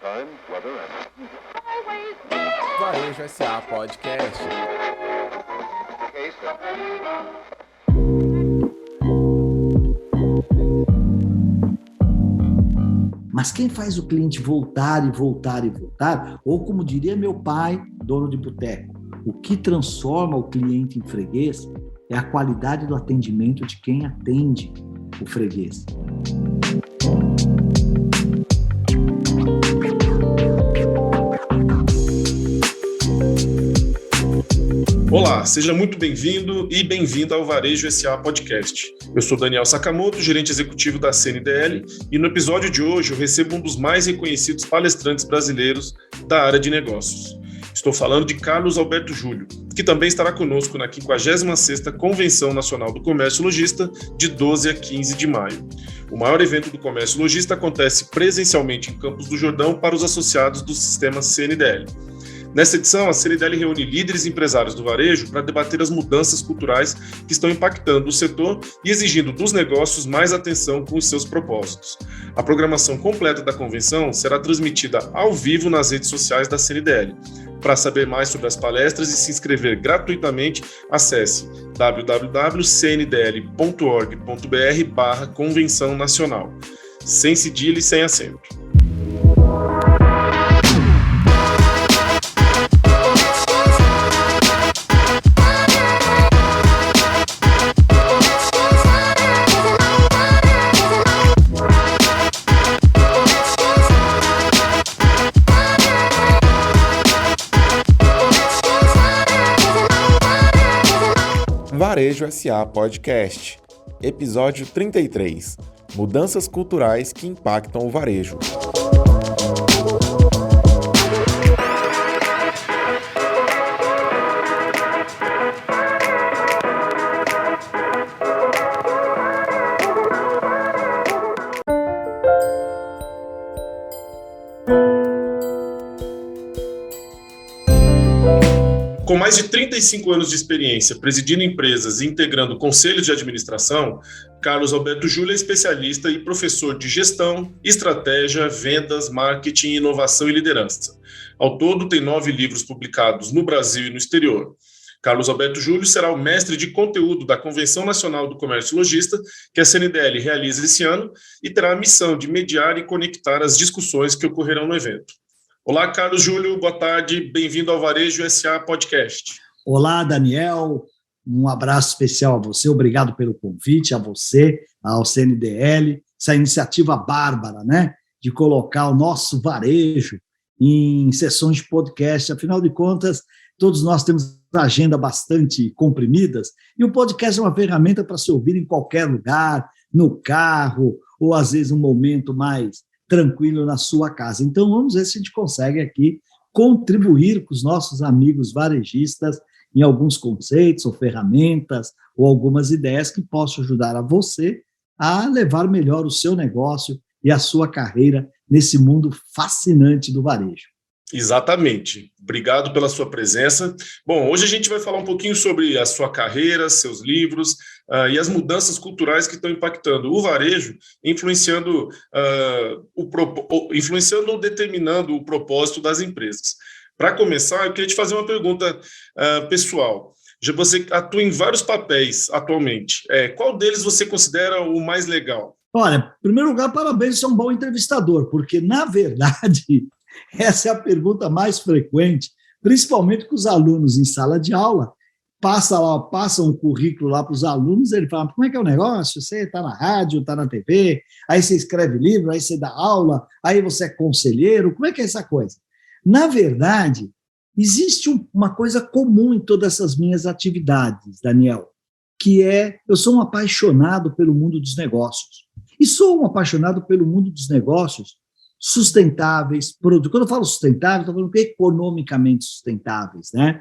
time, weather, and... Varejo SA Podcast. Mas quem faz o cliente voltar e voltar e voltar, ou como diria meu pai, dono de boteco, o que transforma o cliente em freguês é a qualidade do atendimento de quem atende o freguês. Olá, seja muito bem-vindo e bem-vinda ao Varejo SA Podcast. Eu sou Daniel Sakamoto, gerente executivo da CNDL, e no episódio de hoje eu recebo um dos mais reconhecidos palestrantes brasileiros da área de negócios. Estou falando de Carlos Alberto Júlio, que também estará conosco na 56ª Convenção Nacional do Comércio Logista, de 12 a 15 de maio. O maior evento do comércio logista acontece presencialmente em Campos do Jordão para os associados do sistema CNDL. Nesta edição, a CNDL reúne líderes e empresários do varejo para debater as mudanças culturais que estão impactando o setor e exigindo dos negócios mais atenção com os seus propósitos. A programação completa da convenção será transmitida ao vivo nas redes sociais da CNDL. Para saber mais sobre as palestras e se inscrever gratuitamente, acesse www.cndl.org.br/convenção nacional, sem cedilha e sem acento. Varejo SA Podcast, episódio 33, Mudanças culturais que impactam o varejo. Com mais de 35 anos de experiência presidindo empresas e integrando conselhos de administração, Carlos Alberto Júlio é especialista e professor de gestão, estratégia, vendas, marketing, inovação e liderança. Ao todo, tem 9 livros publicados no Brasil e no exterior. Carlos Alberto Júlio será o mestre de conteúdo da Convenção Nacional do Comércio Logista, que a CNDL realiza esse ano, e terá a missão de mediar e conectar as discussões que ocorrerão no evento. Olá, Carlos Júlio, boa tarde, bem-vindo ao Varejo SA Podcast. Olá, Daniel, um abraço especial a você, obrigado pelo convite, a você, ao CNDL, essa iniciativa bárbara, né, de colocar o nosso varejo em sessões de podcast. Afinal de contas, todos nós temos agenda bastante comprimidas, e o podcast é uma ferramenta para se ouvir em qualquer lugar, no carro, ou às vezes um momento mais tranquilo na sua casa. Então, vamos ver se a gente consegue aqui contribuir com os nossos amigos varejistas em alguns conceitos ou ferramentas ou algumas ideias que possam ajudar a você a levar melhor o seu negócio e a sua carreira nesse mundo fascinante do varejo. Exatamente. Obrigado pela sua presença. Bom, hoje a gente vai falar um pouquinho sobre a sua carreira, seus livros e as mudanças culturais que estão impactando o varejo, influenciando ou determinando o propósito das empresas. Para começar, eu queria te fazer uma pergunta pessoal. Já você atua em vários papéis atualmente. Qual deles você considera o mais legal? Olha, em primeiro lugar, parabéns, você é um bom entrevistador, porque, na verdade, essa é a pergunta mais frequente, principalmente com os alunos em sala de aula. Passam um currículo lá para os alunos, ele fala, como é que é o negócio? Você está na rádio, está na TV, aí você escreve livro, aí você dá aula, aí você é conselheiro, como é que é essa coisa? Na verdade, existe uma coisa comum em todas essas minhas atividades, Daniel, que é, eu sou um apaixonado pelo mundo dos negócios. E sou um apaixonado pelo mundo dos negócios sustentáveis, quando eu falo sustentável, estou falando economicamente sustentáveis, né?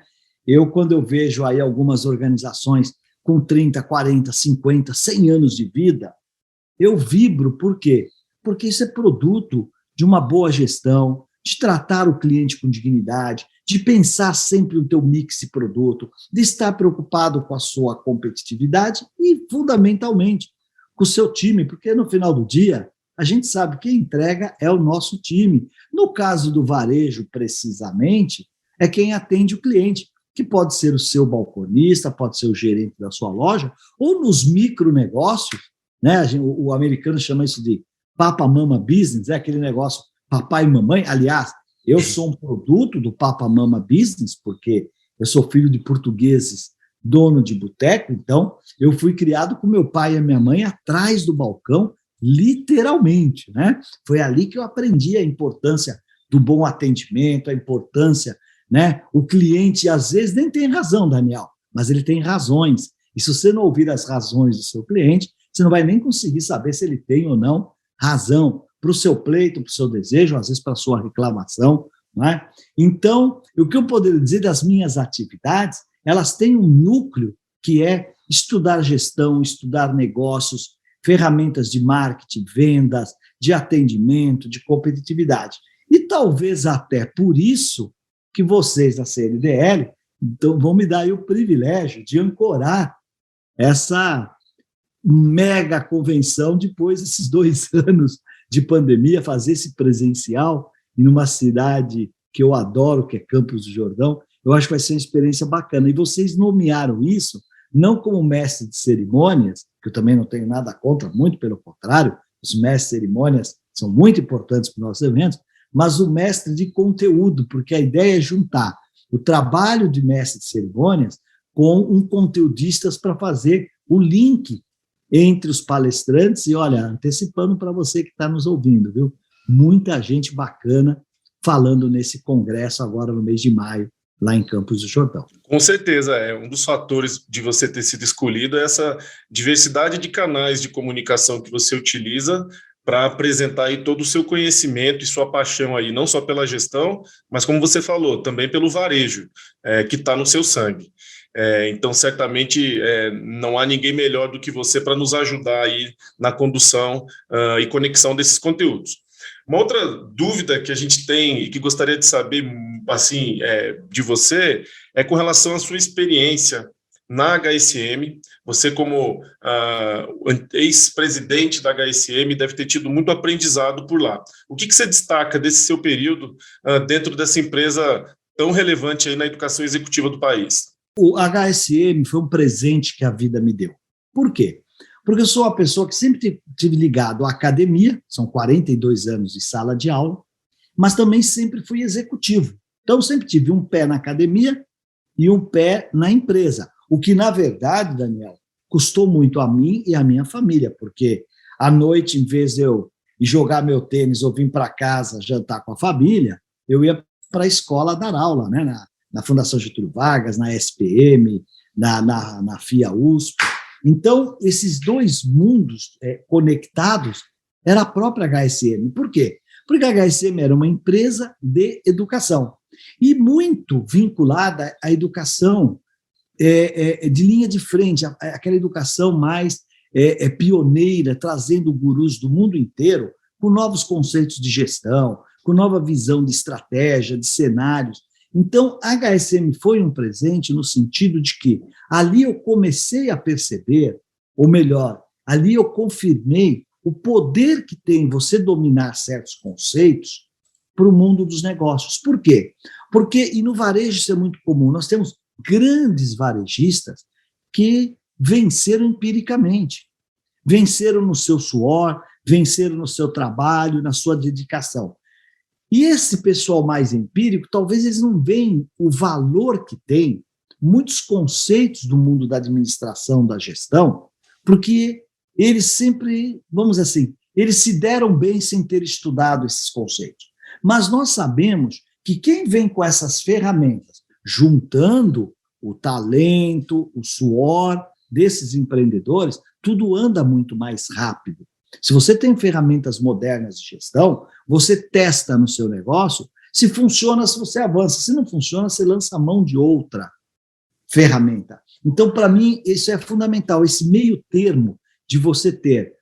Quando eu vejo aí algumas organizações com 30, 40, 50, 100 anos de vida, eu vibro, por quê? Porque isso é produto de uma boa gestão, de tratar o cliente com dignidade, de pensar sempre no teu mix de produto, de estar preocupado com a sua competitividade e, fundamentalmente, com o seu time, porque no final do dia, a gente sabe que quem entrega é o nosso time. No caso do varejo, precisamente, é quem atende o cliente, que pode ser o seu balconista, pode ser o gerente da sua loja, ou nos micronegócios, né? O americano chama isso de Papa Mama Business, é aquele negócio papai e mamãe. Aliás, eu sou um produto do Papa Mama Business, porque eu sou filho de portugueses, dono de boteco, então eu fui criado com meu pai e a minha mãe atrás do balcão, literalmente, né? Foi ali que eu aprendi a importância do bom atendimento, a importância, né? O cliente, às vezes, nem tem razão, Daniel, mas ele tem razões. E se você não ouvir as razões do seu cliente, você não vai nem conseguir saber se ele tem ou não razão para o seu pleito, para o seu desejo, às vezes para a sua reclamação, não é? Então, o que eu poderia dizer das minhas atividades, elas têm um núcleo que é estudar gestão, estudar negócios, ferramentas de marketing, vendas, de atendimento, de competitividade. E talvez até por isso que vocês da CNDL então, vão me dar aí o privilégio de ancorar essa mega convenção depois desses 2 anos de pandemia, fazer esse presencial em uma cidade que eu adoro, que é Campos do Jordão. Eu acho que vai ser uma experiência bacana. E vocês nomearam isso não como mestre de cerimônias, que eu também não tenho nada contra, muito pelo contrário, os mestres de cerimônias são muito importantes para os nossos eventos, mas o mestre de conteúdo, porque a ideia é juntar o trabalho de mestre de cerimônias com um conteudistas para fazer o link entre os palestrantes e, olha, antecipando para você que está nos ouvindo, viu? Muita gente bacana falando nesse congresso agora no mês de maio, lá em Campos do Jordão. Com certeza, um dos fatores de você ter sido escolhido é essa diversidade de canais de comunicação que você utiliza para apresentar aí todo o seu conhecimento e sua paixão aí, não só pela gestão, mas como você falou, também pelo varejo, que está no seu sangue. Então, certamente, não há ninguém melhor do que você para nos ajudar aí na condução e conexão desses conteúdos. Uma outra dúvida que a gente tem e que gostaria de saber assim, de você é com relação à sua experiência na HSM. Você, como ex-presidente da HSM, deve ter tido muito aprendizado por lá. O que você destaca desse seu período dentro dessa empresa tão relevante aí na educação executiva do país? O HSM foi um presente que a vida me deu. Por quê? Porque eu sou uma pessoa que sempre tive ligado à academia, são 42 anos de sala de aula, mas também sempre fui executivo. Então, sempre tive um pé na academia e um pé na empresa. O que, na verdade, Daniel, custou muito a mim e a minha família, porque à noite, em vez de eu ir jogar meu tênis ou vir para casa jantar com a família, eu ia para a escola dar aula, né? Na Fundação Getúlio Vargas, na SPM, na FIA USP. Então, esses 2 mundos conectados era a própria HSM. Por quê? Porque a HSM era uma empresa de educação e muito vinculada à educação de linha de frente, aquela educação mais pioneira, trazendo gurus do mundo inteiro com novos conceitos de gestão, com nova visão de estratégia, de cenários. Então, a HSM foi um presente no sentido de que ali eu comecei a perceber, ou melhor, ali eu confirmei o poder que tem você dominar certos conceitos para o mundo dos negócios. Por quê? Porque, e no varejo isso é muito comum, nós temos grandes varejistas que venceram empiricamente, venceram no seu suor, venceram no seu trabalho, na sua dedicação. E esse pessoal mais empírico, talvez eles não veem o valor que tem muitos conceitos do mundo da administração, da gestão, porque eles sempre, vamos dizer assim, eles se deram bem sem ter estudado esses conceitos. Mas nós sabemos que quem vem com essas ferramentas, juntando o talento, o suor desses empreendedores, tudo anda muito mais rápido. Se você tem ferramentas modernas de gestão, você testa no seu negócio, se funciona, se você avança, se não funciona, você lança a mão de outra ferramenta. Então, para mim, isso é fundamental, esse meio termo de você ter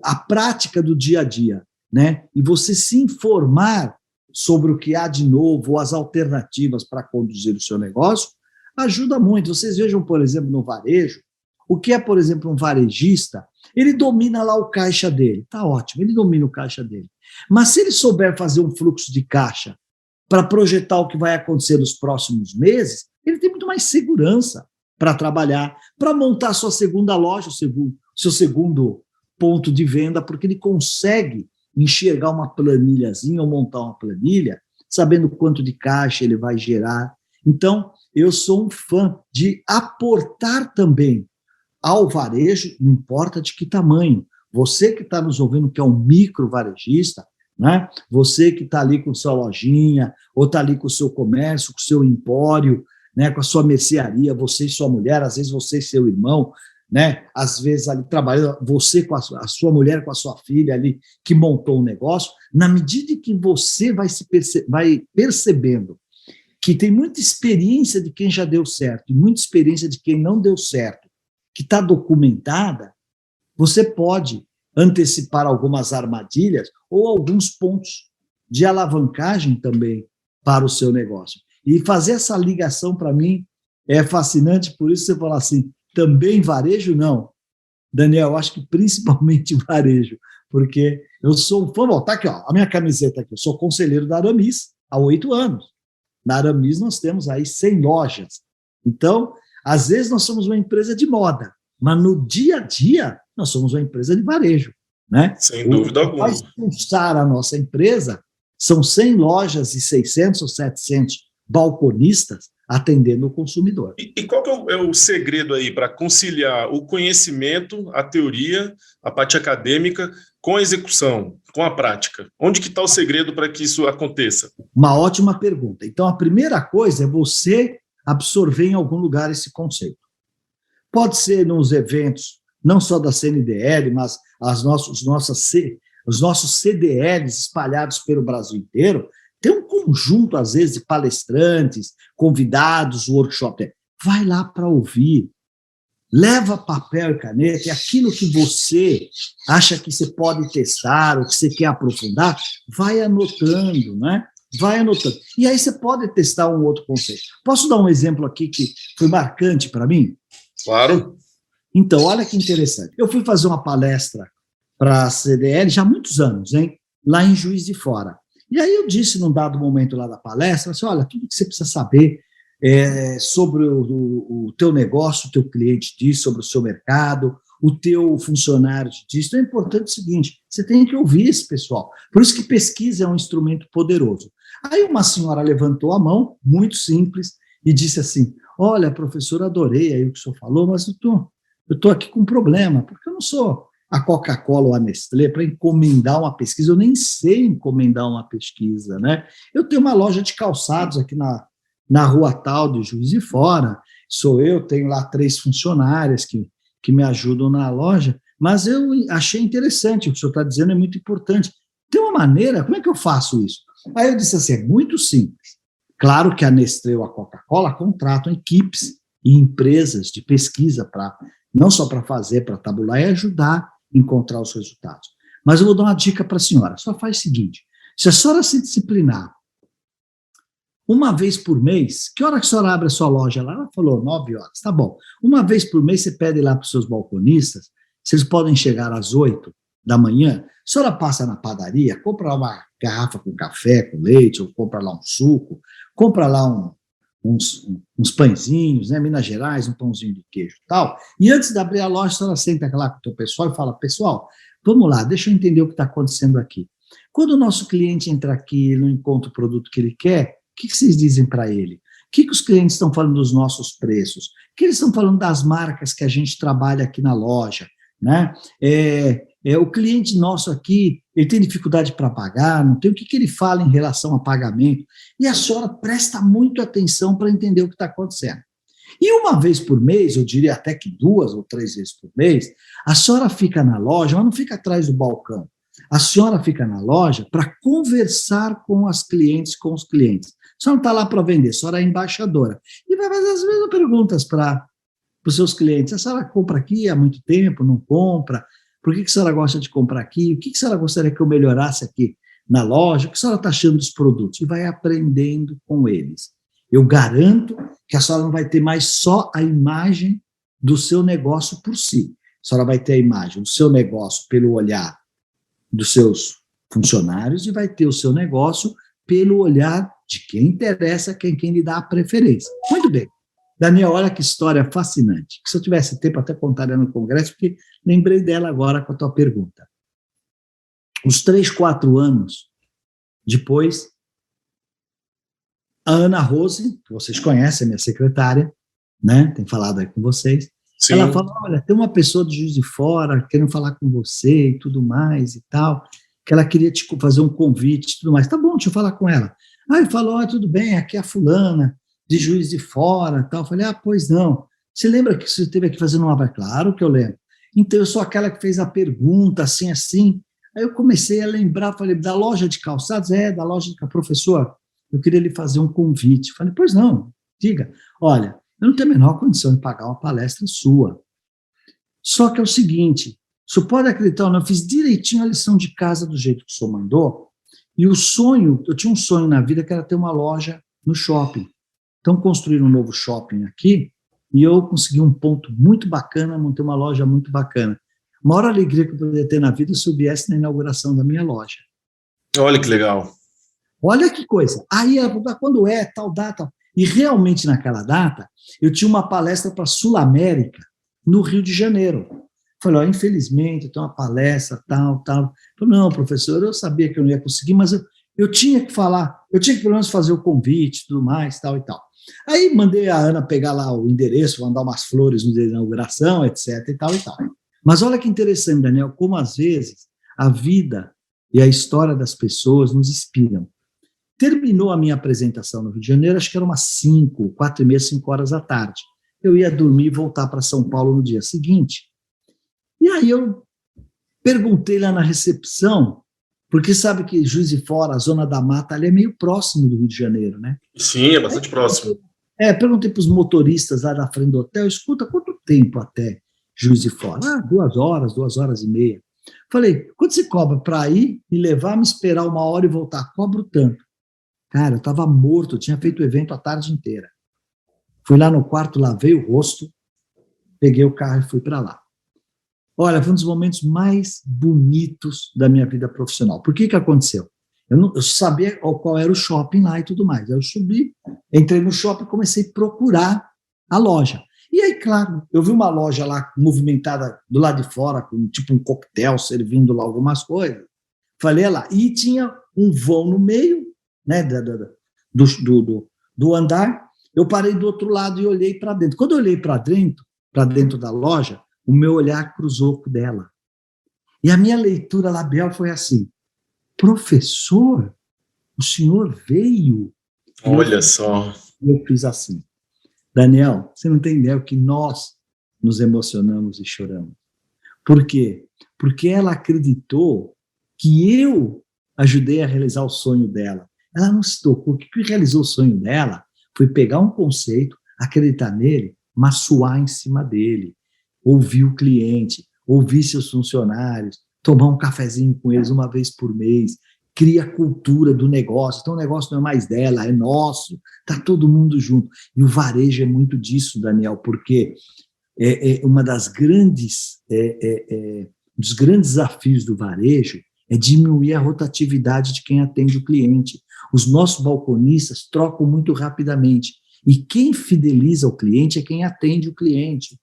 a prática do dia a dia, né? E você se informar sobre o que há de novo, as alternativas para conduzir o seu negócio, ajuda muito. Vocês vejam, por exemplo, no varejo, o que é, por exemplo, um varejista Ele domina lá o caixa dele, está ótimo, ele domina o caixa dele. Mas se ele souber fazer um fluxo de caixa para projetar o que vai acontecer nos próximos meses, ele tem muito mais segurança para trabalhar, para montar sua segunda loja, seu segundo ponto de venda, porque ele consegue enxergar uma planilhazinha ou montar uma planilha, sabendo quanto de caixa ele vai gerar. Então, eu sou um fã de aportar também ao varejo, não importa de que tamanho. Você que está nos ouvindo, que é um micro varejista, né? Você que está ali com sua lojinha, ou está ali com o seu comércio, com o seu empório, né? Com a sua mercearia, você e sua mulher, às vezes você e seu irmão, né? Às vezes ali trabalhando, você com a sua mulher, com a sua filha ali, que montou um negócio, na medida que você vai percebendo que tem muita experiência de quem já deu certo, e muita experiência de quem não deu certo, que está documentada, você pode antecipar algumas armadilhas ou alguns pontos de alavancagem também para o seu negócio. E fazer essa ligação, para mim, é fascinante, por isso você fala assim, também varejo? Não. Daniel, eu acho que principalmente varejo, porque eu sou um fã, tá aqui, ó, a minha camiseta aqui, eu sou conselheiro da Aramis há 8 anos. Na Aramis nós temos aí 100 lojas. Então, às vezes nós somos uma empresa de moda, mas no dia a dia nós somos uma empresa de varejo, né? Sem dúvida alguma. O que faz pulsar a nossa empresa são 100 lojas e 600 ou 700 balconistas atendendo o consumidor. E qual que é o segredo aí para conciliar o conhecimento, a teoria, a parte acadêmica, com a execução, com a prática? Onde que está o segredo para que isso aconteça? Uma ótima pergunta. Então, a primeira coisa é você absorver em algum lugar esse conceito. Pode ser nos eventos, não só da CNDL, mas os nossos CDLs espalhados pelo Brasil inteiro, tem um conjunto, às vezes, de palestrantes, convidados, workshop. Vai lá para ouvir. Leva papel e caneta, e aquilo que você acha que você pode testar, ou que você quer aprofundar, vai anotando, né? Vai anotando. E aí você pode testar um outro conceito. Posso dar um exemplo aqui que foi marcante para mim? Claro. Então, olha que interessante. Eu fui fazer uma palestra para a CDL já há muitos anos, hein? Lá em Juiz de Fora. E aí eu disse, num dado momento lá da palestra, assim, olha, tudo que você precisa saber sobre o teu negócio, o teu cliente diz, sobre o seu mercado, o teu funcionário diz. Então é importante o seguinte, você tem que ouvir esse pessoal. Por isso que pesquisa é um instrumento poderoso. Aí uma senhora levantou a mão, muito simples, e disse assim, olha, professor, adorei aí o que o senhor falou, mas eu tô aqui com um problema, porque eu não sou a Coca-Cola ou a Nestlé para encomendar uma pesquisa, eu nem sei encomendar uma pesquisa, né? Eu tenho uma loja de calçados aqui na rua tal de Juiz de Fora, tenho lá 3 funcionárias que me ajudam na loja, mas eu achei interessante, o que o senhor está dizendo é muito importante. Tem uma maneira, como é que eu faço isso? Aí eu disse assim, é muito simples. Claro que a Nestlé ou a Coca-Cola contratam equipes e empresas de pesquisa não só para fazer, para tabular e ajudar a encontrar os resultados. Mas eu vou dar uma dica para a senhora. Só faz o seguinte, se a senhora se disciplinar uma vez por mês, que hora que a senhora abre a sua loja lá? Ela falou, 9 horas, tá bom. Uma vez por mês você pede lá para os seus balconistas, se eles podem chegar às 8 da manhã, a senhora passa na padaria, compra lá uma garrafa com café, com leite, ou compra lá um suco, compra lá uns pãezinhos, né, Minas Gerais, um pãozinho de queijo e tal, e antes de abrir a loja, a senhora senta lá com o teu pessoal e fala, pessoal, vamos lá, deixa eu entender o que está acontecendo aqui. Quando o nosso cliente entra aqui e não encontra o produto que ele quer, o que vocês dizem para ele? O que os clientes estão falando dos nossos preços? O que eles estão falando das marcas que a gente trabalha aqui na loja? Né? O cliente nosso aqui, ele tem dificuldade para pagar, não tem o que ele fala em relação a pagamento. E a senhora presta muito atenção para entender o que está acontecendo. E uma vez por mês, eu diria até que 2 ou 3 vezes por mês, a senhora fica na loja, mas não fica atrás do balcão. A senhora fica na loja para conversar com os clientes. A senhora não está lá para vender, a senhora é embaixadora. E vai fazer as mesmas perguntas para os seus clientes. A senhora compra aqui há muito tempo, não compra? Por que a senhora gosta de comprar aqui? O que a senhora gostaria que eu melhorasse aqui na loja? O que a senhora está achando dos produtos? E vai aprendendo com eles. Eu garanto que a senhora não vai ter mais só a imagem do seu negócio por si. senhora vai ter a imagem do seu negócio pelo olhar dos seus funcionários e vai ter o seu negócio pelo olhar de quem interessa, quem lhe dá a preferência. Muito bem. Daniel, olha que história fascinante. Se eu tivesse tempo, até contaria no congresso, porque lembrei dela agora com a tua pergunta. Uns 3, 4 anos depois, a Ana Rose, que vocês conhecem, minha secretária, né? Tem falado aí com vocês. Sim. Ela falou, olha, tem uma pessoa de Juiz de Fora querendo falar com você e tudo mais e tal, que ela queria te fazer um convite e tudo mais. Tá bom, deixa eu falar com ela. Aí ele falou, tudo bem, aqui é a fulana, de Juiz de Fora e tal. Eu falei, pois não. Você lembra que você esteve aqui fazendo uma obra? Claro que eu lembro. Então, eu sou aquela que fez a pergunta, assim, assim. Aí eu comecei a lembrar, falei, da loja de calçados? Da loja de calçados. Professor, eu queria lhe fazer um convite. Falei, pois não, diga. Olha, eu não tenho a menor condição de pagar uma palestra sua. Só que é o seguinte, o senhor pode acreditar ou não, eu fiz direitinho a lição de casa do jeito que o senhor mandou, e o sonho, eu tinha um sonho na vida que era ter uma loja no shopping. Então, construíram um novo shopping aqui, e eu consegui um ponto muito bacana, montei uma loja muito bacana. A maior alegria que eu poderia ter na vida se eu viesse na inauguração da minha loja. Olha que legal. Olha que coisa. Aí ela falou, quando é, tal data? E realmente naquela data, eu tinha uma palestra para a Sul-América, no Rio de Janeiro. Falei, infelizmente, eu tenho uma palestra, tal. Falei, não, professor, eu sabia que eu não ia conseguir, mas eu tinha que falar, eu tinha que pelo menos fazer o convite, tudo mais, tal e tal. Aí mandei a Ana pegar lá o endereço, mandar umas flores no dia da inauguração, etc. e tal e tal. Mas olha que interessante, Daniel, como às vezes a vida e a história das pessoas nos inspiram. Terminou a minha apresentação no Rio de Janeiro, acho que era umas 4h30, 5 horas da tarde. Eu ia dormir e voltar para São Paulo no dia seguinte. E aí eu perguntei lá na recepção, porque sabe que Juiz de Fora, a Zona da Mata, ali é meio próximo do Rio de Janeiro, né? Sim, é bastante próximo. Perguntei para os motoristas lá da frente do hotel, escuta, quanto tempo até Juiz de Fora? 2 horas, 2h30. Falei, quanto você cobra para ir e levar, me esperar 1 hora e voltar? Cobro tanto. Cara, eu estava morto, eu tinha feito o evento a tarde inteira. Fui lá no quarto, lavei o rosto, peguei o carro e fui para lá. Olha, foi um dos momentos mais bonitos da minha vida profissional. Por que aconteceu? Eu sabia qual era o shopping lá e tudo mais. Aí eu subi, entrei no shopping e comecei a procurar a loja. E aí, claro, eu vi uma loja lá movimentada do lado de fora, com tipo um coquetel, servindo lá algumas coisas. Falei lá, e tinha um vão no meio, né, do andar. Eu parei do outro lado e olhei para dentro. Quando eu olhei para dentro da loja, o meu olhar cruzou com o dela. E a minha leitura labial foi assim, professor, o senhor veio? Olha só. Eu fiz assim, Daniel, você não tem ideia o que nós nos emocionamos e choramos. Por quê? Porque ela acreditou que eu ajudei a realizar o sonho dela. Ela não se tocou que o que realizou o sonho dela foi pegar um conceito, acreditar nele, mas suar em cima dele. Ouvir o cliente, ouvir seus funcionários, tomar um cafezinho com eles uma vez por mês, cria a cultura do negócio. Então o negócio não é mais dela, é nosso, está todo mundo junto. E o varejo é muito disso, Daniel, porque uma das grandes, dos grandes desafios do varejo é diminuir a rotatividade de quem atende o cliente. Os nossos balconistas trocam muito rapidamente. E quem fideliza o cliente é quem atende o cliente.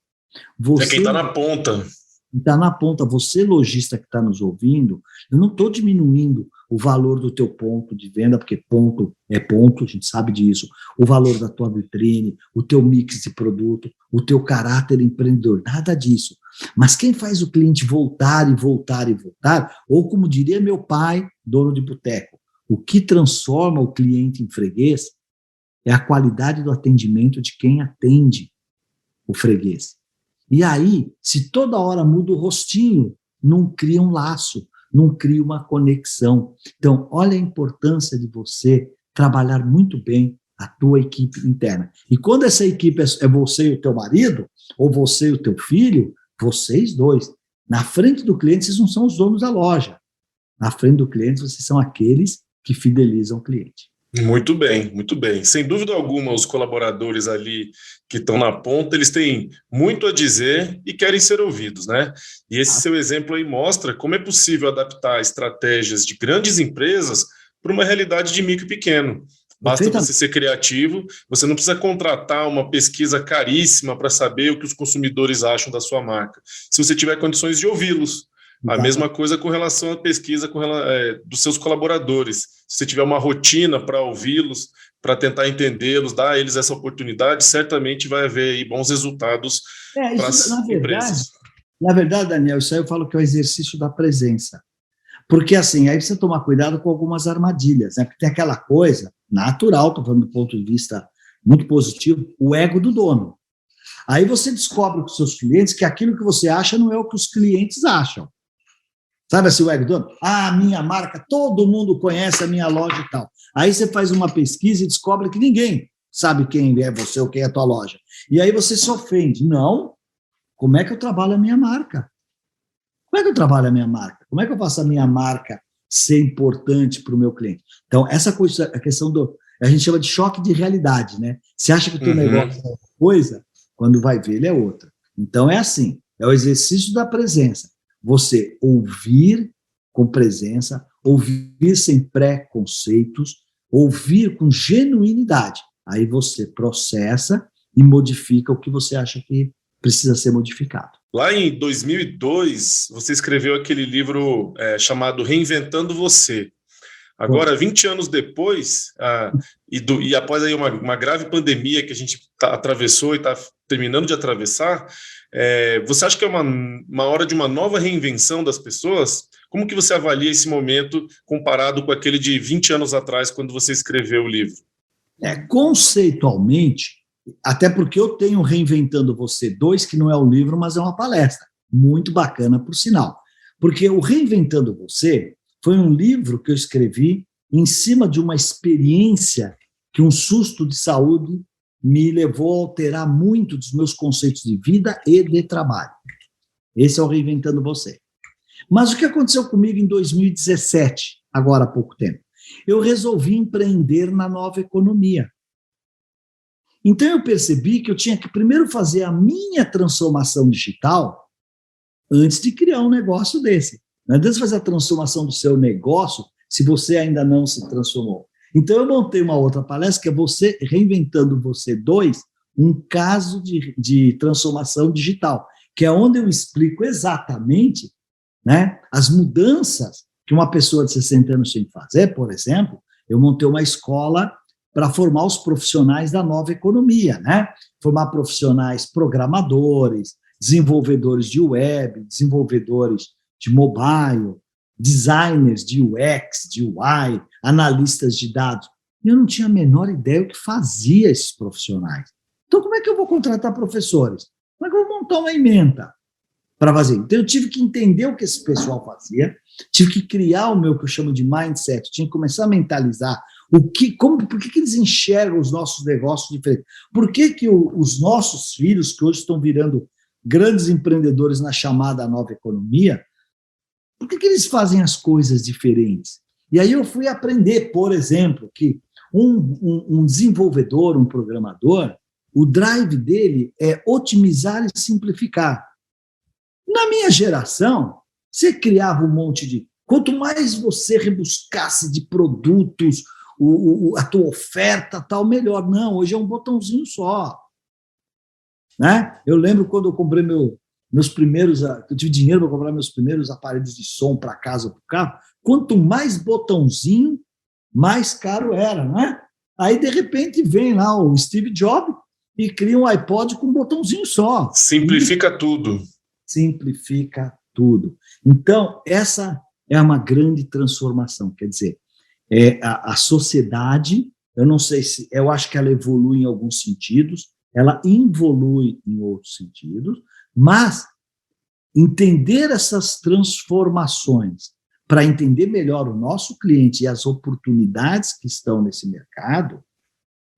É quem está na ponta. Está na ponta. Você, lojista que está nos ouvindo, eu não estou diminuindo o valor do teu ponto de venda, porque ponto é ponto, a gente sabe disso. O valor da tua vitrine, o teu mix de produto, o teu caráter empreendedor, nada disso. Mas quem faz o cliente voltar e voltar e voltar, ou como diria meu pai, dono de boteco, o que transforma o cliente em freguês é a qualidade do atendimento de quem atende o freguês. E aí, se toda hora muda o rostinho, não cria um laço, não cria uma conexão. Então, olha a importância de você trabalhar muito bem a tua equipe interna. E quando essa equipe é você e o teu marido, ou você e o teu filho, vocês dois, na frente do cliente, vocês não são os donos da loja. Na frente do cliente, vocês são aqueles que fidelizam o cliente. Muito bem, muito bem. Sem dúvida alguma, os colaboradores ali que estão na ponta, eles têm muito a dizer e querem ser ouvidos, né? E esse seu exemplo aí mostra como é possível adaptar estratégias de grandes empresas para uma realidade de micro e pequeno. Basta você ser criativo, você não precisa contratar uma pesquisa caríssima para saber o que os consumidores acham da sua marca. Se você tiver condições de ouvi-los. A mesma coisa com relação à pesquisa dos seus colaboradores. Se você tiver uma rotina para ouvi-los, para tentar entendê-los, dar a eles essa oportunidade, certamente vai haver aí bons resultados para as empresas. Na verdade, Daniel, isso aí eu falo que é o exercício da presença. Porque, assim, aí precisa tomar cuidado com algumas armadilhas, né? Porque tem aquela coisa natural, estou falando do ponto de vista muito positivo, o ego do dono. Aí você descobre com os seus clientes que aquilo que você acha não é o que os clientes acham. Sabe assim, o ego do dono? A minha marca, todo mundo conhece a minha loja e tal. Aí você faz uma pesquisa e descobre que ninguém sabe quem é você ou quem é a tua loja. E aí você se ofende. Não. Como é que eu trabalho a minha marca? Como é que eu trabalho a minha marca? Como é que eu faço a minha marca ser importante para o meu cliente? Então, essa coisa, a questão a gente chama de choque de realidade, né? Você acha que o teu negócio é uma coisa, quando vai ver, ele é outra. Então, é assim, é o exercício da presença. Você ouvir com presença, ouvir sem preconceitos, ouvir com genuinidade. Aí você processa e modifica o que você acha que precisa ser modificado. Lá em 2002, você escreveu aquele livro chamado Reinventando Você. Agora, 20 anos depois, e após aí uma grave pandemia que a gente atravessou e está terminando de atravessar, você acha que é uma hora de uma nova reinvenção das pessoas? Como que você avalia esse momento comparado com aquele de 20 anos atrás, quando você escreveu o livro? Conceitualmente, até porque eu tenho Reinventando Você 2, que não é um livro, mas é uma palestra, muito bacana, por sinal. Porque o Reinventando Você foi um livro que eu escrevi em cima de uma experiência que um susto de saúde me levou a alterar muito dos meus conceitos de vida e de trabalho. Esse é o Reinventando Você. Mas o que aconteceu comigo em 2017, agora há pouco tempo? Eu resolvi empreender na nova economia. Então eu percebi que eu tinha que primeiro fazer a minha transformação digital antes de criar um negócio desse. Não adianta fazer a transformação do seu negócio se você ainda não se transformou. Então, eu montei uma outra palestra, que é você Reinventando Você 2, um caso de transformação digital, que é onde eu explico exatamente, né, as mudanças que uma pessoa de 60 anos tem que fazer. Por exemplo, eu montei uma escola para formar os profissionais da nova economia, né? Formar profissionais programadores, desenvolvedores de web, desenvolvedores de mobile, designers de UX, de UI, analistas de dados. Eu não tinha a menor ideia do que fazia esses profissionais. Então, como é que eu vou contratar professores? Como é que eu vou montar uma ementa para fazer? Então, eu tive que entender o que esse pessoal fazia, tive que criar o meu, que eu chamo de mindset, tinha que começar a mentalizar por que eles enxergam os nossos negócios diferentes? Por que os nossos filhos, que hoje estão virando grandes empreendedores na chamada nova economia, por que eles fazem as coisas diferentes? E aí eu fui aprender, por exemplo, que um desenvolvedor, um programador, o drive dele é otimizar e simplificar. Na minha geração, você criava um monte de... Quanto mais você rebuscasse de produtos, a tua oferta, tal, melhor. Não, hoje é um botãozinho só. Né? Eu lembro quando eu comprei meus primeiros... Eu tive dinheiro para comprar meus primeiros aparelhos de som para casa, para o carro. Quanto mais botãozinho, mais caro era, né? Aí, de repente, vem lá o Steve Jobs e cria um iPod com um botãozinho só. Simplifica tudo. Simplifica tudo. Então, essa é uma grande transformação. Quer dizer, a sociedade, eu acho que ela evolui em alguns sentidos, ela involui em outros sentidos, mas entender essas transformações para entender melhor o nosso cliente e as oportunidades que estão nesse mercado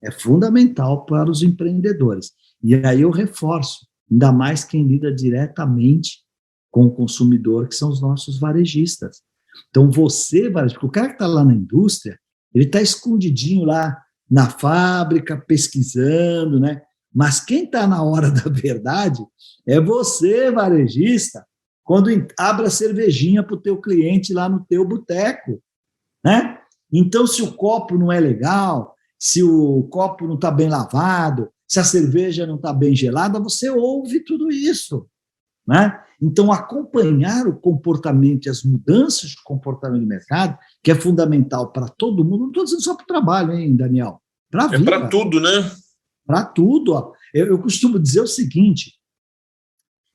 é fundamental para os empreendedores. E aí eu reforço, ainda mais quem lida diretamente com o consumidor, que são os nossos varejistas. Então, você, varejista, porque o cara que está lá na indústria, Ele está escondidinho lá na fábrica, pesquisando, né? Mas quem está na hora da verdade é você, varejista, quando abre a cervejinha para o teu cliente lá no teu boteco, né? Então, se o copo não é legal, se o copo não está bem lavado, se a cerveja não está bem gelada, você ouve tudo isso, né? Então, acompanhar o comportamento e as mudanças de comportamento do mercado, que é fundamental para todo mundo, não estou dizendo só para o trabalho, hein, Daniel? Para a vida. É para tudo, né? Para tudo. Ó. Eu costumo dizer o seguinte,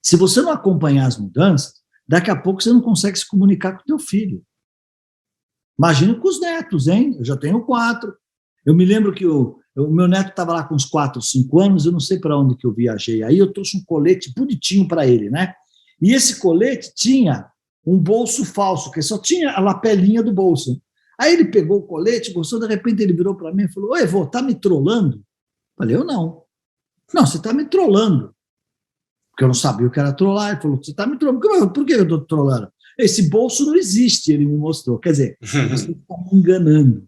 se você não acompanhar as mudanças, daqui a pouco você não consegue se comunicar com o teu filho. Imagina com os netos, hein? Eu já tenho 4. Eu me lembro que o meu neto estava lá com uns 4, 5 anos, eu não sei para onde que eu viajei. Aí eu trouxe um colete bonitinho para ele, né? E esse colete tinha um bolso falso, que só tinha a lapelinha do bolso. Aí ele pegou o colete, gostou, de repente ele virou para mim e falou: "Oi, vô, tá me trollando?" Falei: "Eu não." "Não, você está me trollando." Porque eu não sabia o que era trollar. Ele falou: "Você está me trollando." "Por que eu estou trollando?" "Esse bolso não existe", ele me mostrou. Quer dizer, você está me enganando,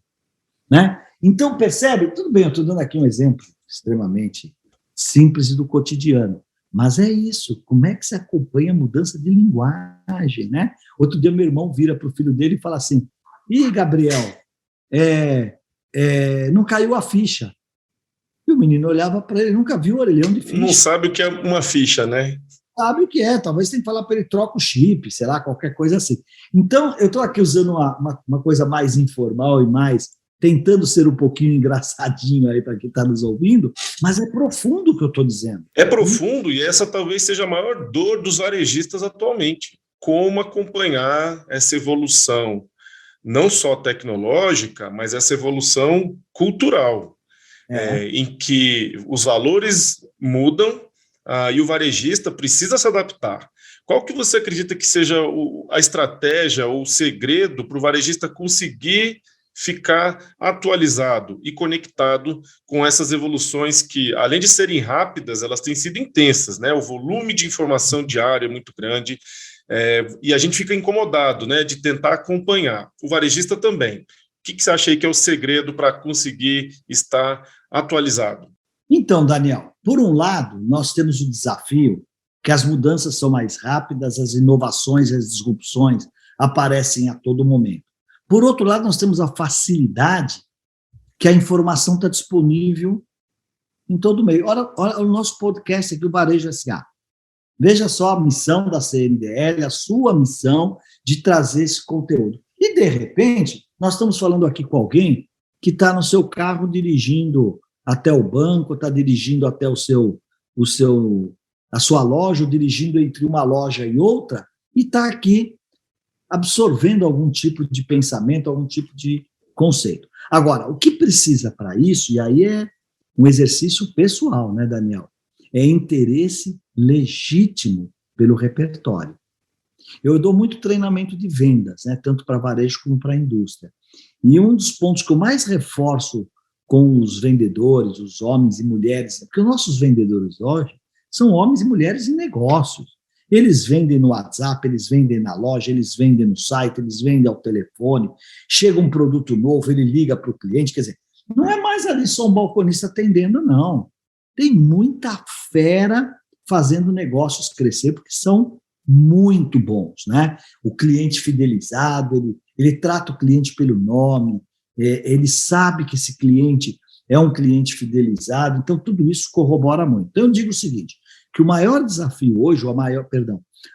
né? Então, percebe? Tudo bem, eu estou dando aqui um exemplo extremamente simples e do cotidiano. Mas é isso, como é que se acompanha a mudança de linguagem, né? Outro dia meu irmão vira para o filho dele e fala assim: "Ih, Gabriel, não caiu a ficha." E o menino olhava para ele, nunca viu orelhão de ficha. Não sabe o que é uma ficha, né? Sabe o que é, talvez tenha que falar para ele: troca o chip, sei lá, qualquer coisa assim. Então, eu estou aqui usando uma coisa mais informal e mais tentando ser um pouquinho engraçadinho aí para quem está nos ouvindo, mas é profundo o que eu estou dizendo. É profundo, e essa talvez seja a maior dor dos varejistas atualmente. Como acompanhar essa evolução, não só tecnológica, mas essa evolução cultural, em que os valores mudam e o varejista precisa se adaptar. Qual que você acredita que seja a estratégia ou o segredo para o varejista conseguir ficar atualizado e conectado com essas evoluções que, além de serem rápidas, elas têm sido intensas, né? O volume de informação diária é muito grande, e a gente fica incomodado, né, de tentar acompanhar. O varejista também. O que você acha aí que é o segredo para conseguir estar atualizado? Então, Daniel, por um lado, nós temos o desafio que as mudanças são mais rápidas, as inovações, as disrupções aparecem a todo momento. Por outro lado, nós temos a facilidade que a informação está disponível em todo meio. Olha o nosso podcast aqui, o Varejo S.A. Veja só a missão da CNDL, a sua missão de trazer esse conteúdo. E, de repente, nós estamos falando aqui com alguém que está no seu carro dirigindo até o banco, está dirigindo até a sua loja, ou dirigindo entre uma loja e outra, e está aqui absorvendo algum tipo de pensamento, algum tipo de conceito. Agora, o que precisa para isso, e aí é um exercício pessoal, né, Daniel? É interesse legítimo pelo repertório. Eu dou muito treinamento de vendas, né, tanto para varejo como para a indústria. E um dos pontos que eu mais reforço com os vendedores, os homens e mulheres, porque os nossos vendedores hoje são homens e mulheres em negócios. Eles vendem no WhatsApp, eles vendem na loja, eles vendem no site, eles vendem ao telefone. Chega um produto novo, ele liga para o cliente. Quer dizer, não é mais ali só um balconista atendendo, não. Tem muita fera fazendo negócios crescer, porque são muito bons, né? O cliente fidelizado, ele trata o cliente pelo nome, ele sabe que esse cliente é um cliente fidelizado, então tudo isso corrobora muito. Então eu digo o seguinte, que o maior desafio hoje,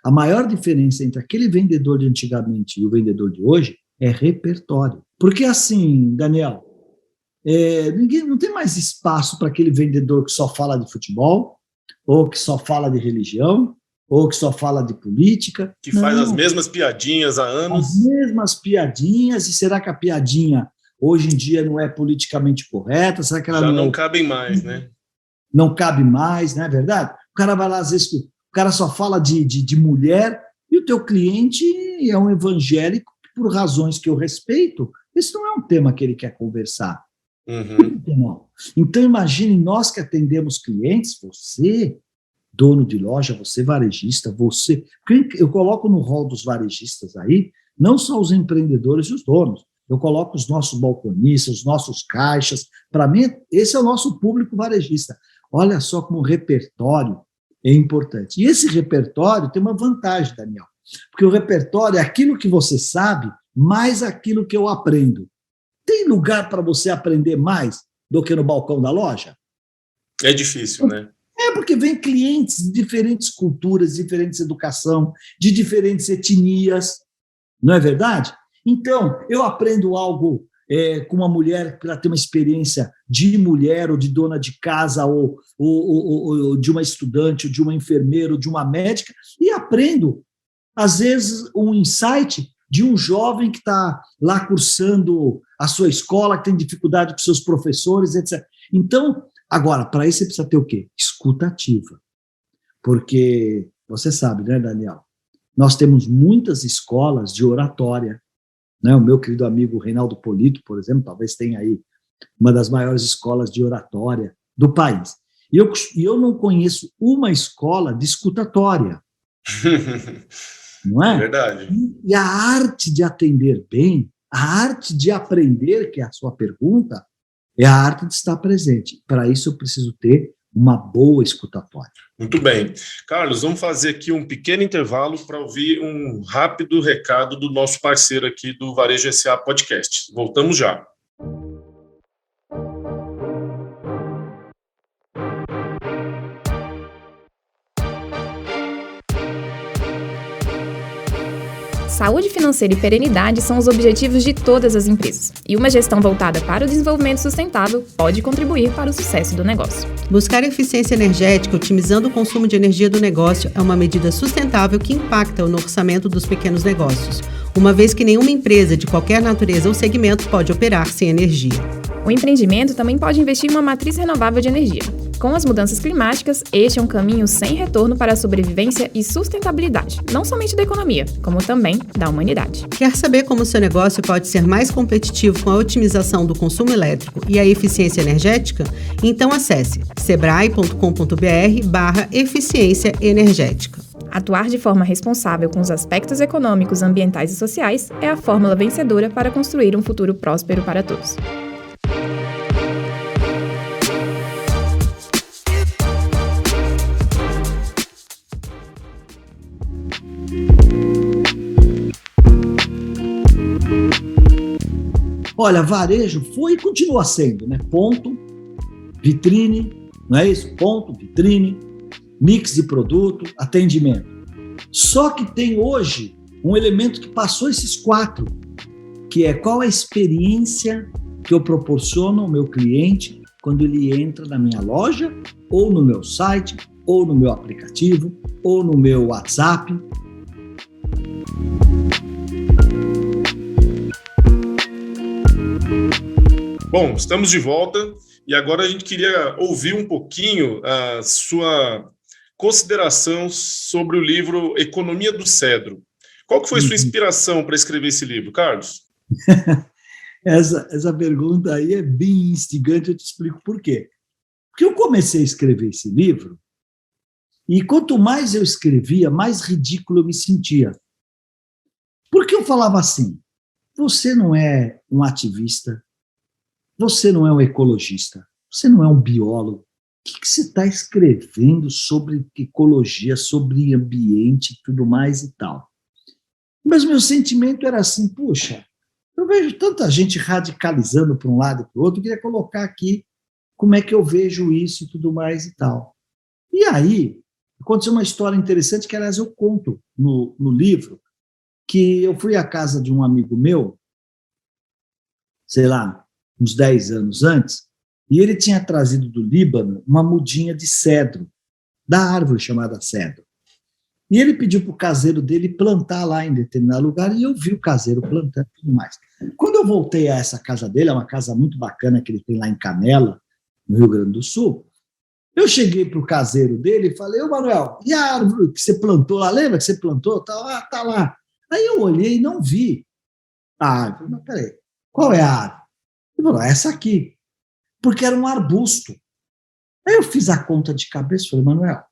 a maior diferença entre aquele vendedor de antigamente e o vendedor de hoje é repertório. Porque assim, Daniel, não tem mais espaço para aquele vendedor que só fala de futebol, ou que só fala de religião, ou que só fala de política. Que faz as mesmas piadinhas há anos. As mesmas piadinhas, e será que a piadinha hoje em dia não é politicamente correta? Será que ela já não cabem mais, né? Não cabe mais, não é verdade? O cara vai lá, às vezes, o cara só fala de mulher, e o teu cliente é um evangélico, por razões que eu respeito, esse não é um tema que ele quer conversar. Não. Então, imagine nós que atendemos clientes, você, dono de loja, você varejista, você... Eu coloco no rol dos varejistas aí, não só os empreendedores e os donos, eu coloco os nossos balconistas, os nossos caixas. Para mim, esse é o nosso público varejista. Olha só como o repertório é importante. E esse repertório tem uma vantagem, Daniel, porque o repertório é aquilo que você sabe, mais aquilo que eu aprendo. Tem lugar para você aprender mais do que no balcão da loja? É difícil, né? É porque vem clientes de diferentes culturas, diferentes educação, de diferentes etnias, não é verdade? Então, eu aprendo algo com uma mulher para ter uma experiência de mulher, ou de dona de casa, ou de uma estudante, ou de uma enfermeira, ou de uma médica, e aprendo, às vezes, um insight de um jovem que está lá cursando a sua escola, que tem dificuldade com seus professores, etc. Então, agora, para isso você precisa ter o quê? Escuta ativa. Porque, você sabe, né, Daniel? Nós temos muitas escolas de oratória, né? O meu querido amigo Reinaldo Polito, por exemplo, talvez tenha aí uma das maiores escolas de oratória do país. E eu não conheço uma escola de escutatória. Não é? É verdade. E a arte de atender bem, a arte de aprender, que é a sua pergunta, é a arte de estar presente. Para isso eu preciso ter uma boa escutatória. Muito bem. Carlos, vamos fazer aqui um pequeno intervalo para ouvir um rápido recado do nosso parceiro aqui do Varejo SA Podcast. Voltamos já. Saúde financeira e perenidade são os objetivos de todas as empresas, e uma gestão voltada para o desenvolvimento sustentável pode contribuir para o sucesso do negócio. Buscar eficiência energética otimizando o consumo de energia do negócio é uma medida sustentável que impacta no orçamento dos pequenos negócios, uma vez que nenhuma empresa de qualquer natureza ou segmento pode operar sem energia. O empreendimento também pode investir em uma matriz renovável de energia. Com as mudanças climáticas, este é um caminho sem retorno para a sobrevivência e sustentabilidade, não somente da economia, como também da humanidade. Quer saber como o seu negócio pode ser mais competitivo com a otimização do consumo elétrico e a eficiência energética? Então acesse sebrae.com.br/eficiência energética. Atuar de forma responsável com os aspectos econômicos, ambientais e sociais é a fórmula vencedora para construir um futuro próspero para todos. Olha, varejo foi e continua sendo, né? Ponto, vitrine, não é isso? Ponto, vitrine, mix de produto, atendimento. Só que tem hoje um elemento que passou esses 4, que é qual a experiência que eu proporciono ao meu cliente quando ele entra na minha loja, ou no meu site, ou no meu aplicativo, ou no meu WhatsApp. Bom, estamos de volta e agora a gente queria ouvir um pouquinho a sua consideração sobre o livro Economia do Cedro. Qual que foi a sua inspiração para escrever esse livro, Carlos? Essa pergunta aí é bem instigante, eu te explico por quê. Porque eu comecei a escrever esse livro e quanto mais eu escrevia, mais ridículo eu me sentia. Porque eu falava assim, você não é um ativista, você não é um ecologista, você não é um biólogo. O que você está escrevendo sobre ecologia, sobre ambiente e tudo mais e tal? Mas meu sentimento era assim, puxa, eu vejo tanta gente radicalizando para um lado e para o outro, eu queria colocar aqui como é que eu vejo isso e tudo mais e tal. E aí, aconteceu uma história interessante que, aliás, eu conto no livro, que eu fui à casa de um amigo meu, sei lá, uns 10 anos antes, e ele tinha trazido do Líbano uma mudinha de cedro, da árvore chamada cedro. E ele pediu para o caseiro dele plantar lá em determinado lugar, e eu vi o caseiro plantando e tudo mais. Quando eu voltei a essa casa dele, é uma casa muito bacana que ele tem lá em Canela, no Rio Grande do Sul, eu cheguei para o caseiro dele e falei, ô Manuel, e a árvore que você plantou lá, lembra que você plantou? Tá lá. Aí eu olhei e não vi a árvore. Mas peraí, qual é a árvore? Ele falou, essa aqui. Porque era um arbusto. Aí eu fiz a conta de cabeça e falei, Manuel,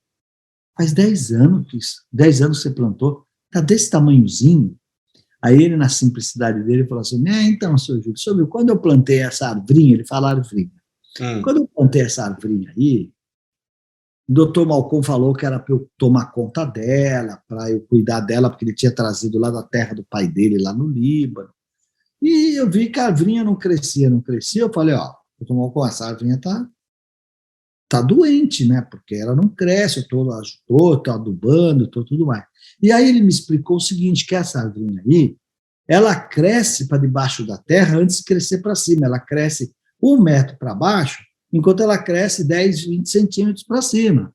faz 10 anos que você plantou, está desse tamanhozinho. Aí ele, na simplicidade dele, falou assim, então, senhor Júlio, sobre quando eu plantei essa arvrinha, ele fala arvrinha, quando eu plantei essa arvrinha aí, o doutor Malcom falou que era para eu tomar conta dela, para eu cuidar dela, porque ele tinha trazido lá da terra do pai dele, lá no Líbano. E eu vi que a arvrinha não crescia. Eu falei, doutor Malcom, essa arvrinha tá doente, né? Porque ela não cresce, eu estou adubando, tudo mais. E aí ele me explicou o seguinte, que essa arvrinha aí, ela cresce para debaixo da terra antes de crescer para cima. Ela cresce 1 metro para baixo, enquanto ela cresce 10, 20 centímetros para cima.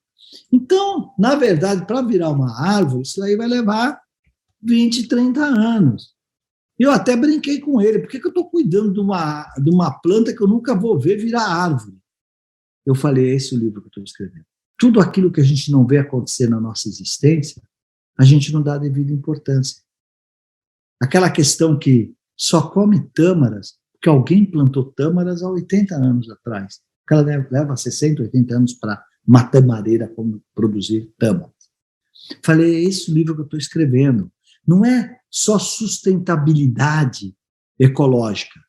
Então, na verdade, para virar uma árvore, isso aí vai levar 20, 30 anos. Eu até brinquei com ele, por que eu estou cuidando de uma planta que eu nunca vou ver virar árvore? Eu falei, é esse o livro que eu estou escrevendo. Tudo aquilo que a gente não vê acontecer na nossa existência, a gente não dá devida importância. Aquela questão que só come tâmaras, porque alguém plantou tâmaras há 80 anos atrás. Ela leva 60, 80 anos para uma tamareira produzir tâmaras. Falei, é esse o livro que eu estou escrevendo. Não é só sustentabilidade ecológica,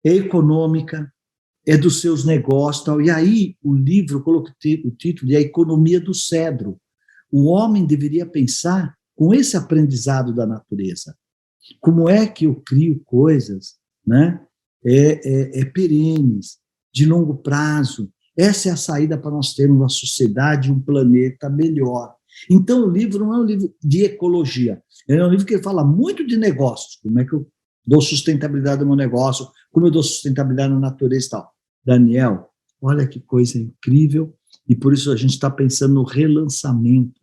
é econômica, é dos seus negócios. Tal. E aí o livro, eu coloquei o título de A Economia do Cedro. O homem deveria pensar com esse aprendizado da natureza. Como é que eu crio coisas, né, perenes, de longo prazo? Essa é a saída para nós termos uma sociedade, um planeta melhor. Então, o livro não é um livro de ecologia, é um livro que fala muito de negócios, como é que eu dou sustentabilidade ao meu negócio, como eu dou sustentabilidade na natureza e tal. Daniel, olha que coisa incrível, e por isso a gente está pensando no relançamento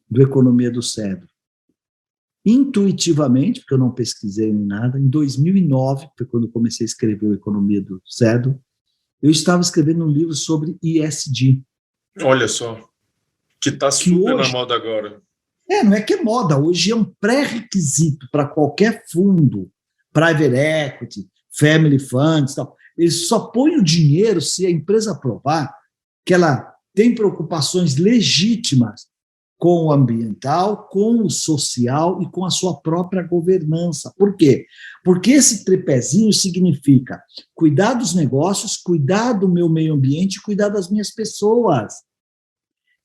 do Economia do Cedro. Intuitivamente, porque eu não pesquisei nem nada, em 2009, foi quando eu comecei a escrever o Economia do Cedro, eu estava escrevendo um livro sobre ESG. Olha só, que está super hoje, na moda agora. Não é que é moda, hoje é um pré-requisito para qualquer fundo, private equity, family funds, tal. Eles só põem o dinheiro se a empresa provar que ela tem preocupações legítimas com o ambiental, com o social e com a sua própria governança. Por quê? Porque esse tripézinho significa cuidar dos negócios, cuidar do meu meio ambiente, cuidar das minhas pessoas.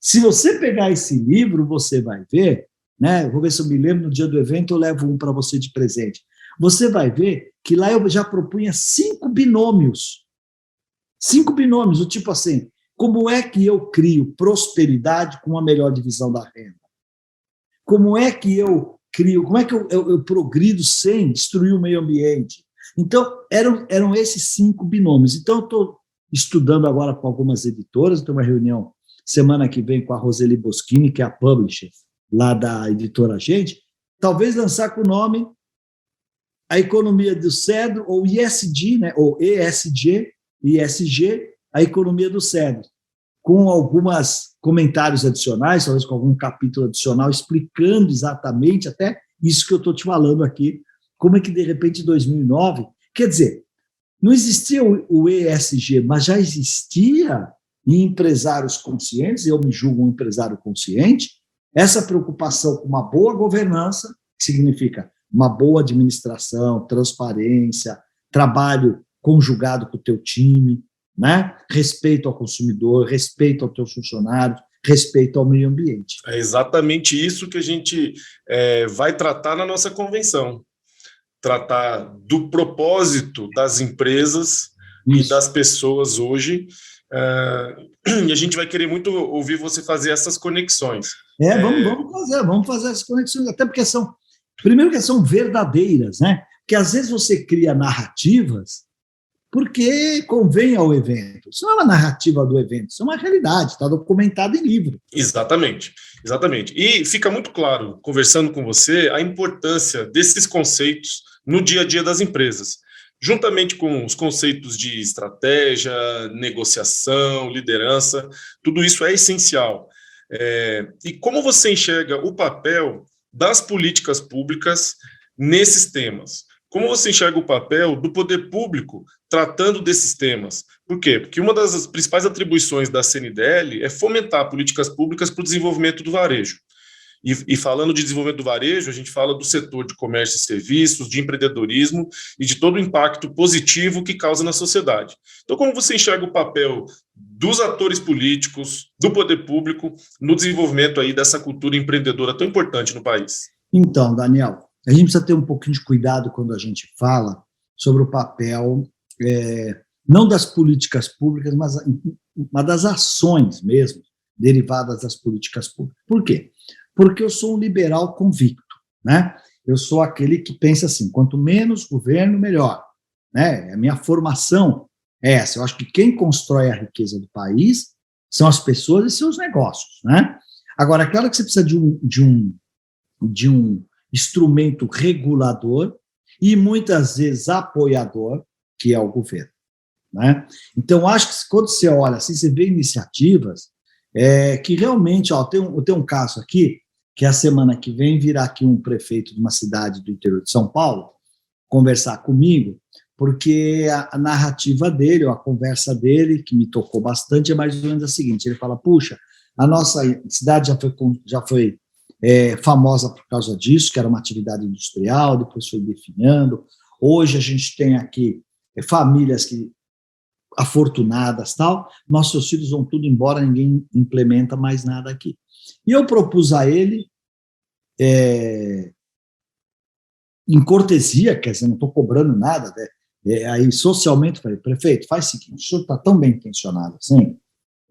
Se você pegar esse livro, você vai ver, né? Vou ver se eu me lembro, no dia do evento eu levo um para você de presente. Você vai ver que lá eu já propunha 5 binômios. 5 binômios, o tipo assim, como é que eu crio prosperidade com uma melhor divisão da renda? Como é que eu crio, como é que eu progrido sem destruir o meio ambiente? Então, eram esses 5 binômios. Então, eu estou estudando agora com algumas editoras, tenho uma reunião semana que vem com a Roseli Boschini, que é a publisher lá da editora Gente, talvez lançar com o nome A Economia do Cedro, ou ESG, né, ou ESG, A Economia do Cedro, com alguns comentários adicionais, talvez com algum capítulo adicional, explicando exatamente até isso que eu estou te falando aqui, como é que, de repente, em 2009, quer dizer, não existia o ESG, mas já existia em empresários conscientes, eu me julgo um empresário consciente, essa preocupação com uma boa governança, que significa uma boa administração, transparência, trabalho conjugado com o teu time, né? Respeito ao consumidor, respeito aos teus funcionários, respeito ao meio ambiente. É exatamente isso que a gente vai tratar na nossa convenção. Tratar do propósito das empresas e das pessoas hoje. E a gente vai querer muito ouvir você fazer essas conexões. Vamos fazer essas conexões, até porque primeiro que são verdadeiras, né? Porque às vezes você cria narrativas porque convém ao evento. Isso não é uma narrativa do evento, isso é uma realidade, está documentado em livro. Exatamente. E fica muito claro, conversando com você, a importância desses conceitos no dia a dia das empresas, juntamente com os conceitos de estratégia, negociação, liderança, tudo isso é essencial. E como você enxerga o papel das políticas públicas nesses temas? Como você enxerga o papel do poder público tratando desses temas? Por quê? Porque uma das principais atribuições da CNDL é fomentar políticas públicas para o desenvolvimento do varejo. E falando de desenvolvimento do varejo, a gente fala do setor de comércio e serviços, de empreendedorismo e de todo o impacto positivo que causa na sociedade. Então, como você enxerga o papel dos atores políticos, do poder público, no desenvolvimento aí dessa cultura empreendedora tão importante no país? Então, Daniel, a gente precisa ter um pouquinho de cuidado quando a gente fala sobre o papel, não das políticas públicas, mas das ações mesmo, derivadas das políticas públicas. Por quê? Porque eu sou um liberal convicto, né? Eu sou aquele que pensa assim, quanto menos governo, melhor, né? A minha formação é essa. Eu acho que quem constrói a riqueza do país são as pessoas e seus negócios, né? Agora, é claro que você precisa de um instrumento regulador e, muitas vezes, apoiador, que é o governo, né? Então, acho que quando você olha assim, você vê iniciativas que realmente, tem um caso aqui, que a semana que vem virá aqui um prefeito de uma cidade do interior de São Paulo conversar comigo, porque a narrativa dele, ou a conversa dele, que me tocou bastante, é mais ou menos a seguinte: ele fala, puxa, a nossa cidade já foi famosa por causa disso, que era uma atividade industrial, depois foi definhando. Hoje a gente tem aqui famílias afortunadas, tal, nossos filhos vão tudo embora, ninguém implementa mais nada aqui. E eu propus a ele, em cortesia, quer dizer, não estou cobrando nada, aí socialmente falei, prefeito, faz o seguinte, o senhor está tão bem intencionado assim,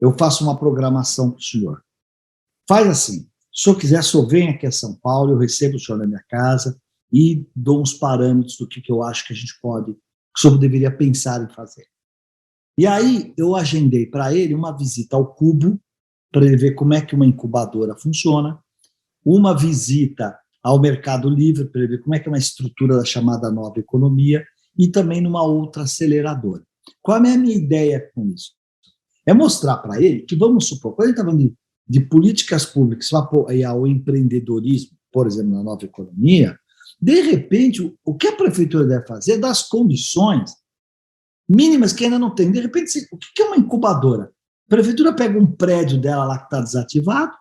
eu faço uma programação para o senhor. Faz assim, se o senhor quiser, o senhor vem aqui a São Paulo, eu recebo o senhor na minha casa e dou uns parâmetros do que eu acho que a gente pode, que o senhor deveria pensar em fazer. E aí eu agendei para ele uma visita ao Cubo, para ele ver como é que uma incubadora funciona, uma visita ao Mercado Livre, para ele ver como é que é uma estrutura da chamada nova economia, e também numa outra aceleradora. Qual é a minha ideia com isso? É mostrar para ele que, vamos supor, quando ele está falando de políticas públicas para apoiar o empreendedorismo, por exemplo, na nova economia, de repente, o que a prefeitura deve fazer é dar as condições mínimas que ainda não tem. De repente, o que é uma incubadora? A prefeitura pega um prédio dela lá que está desativado,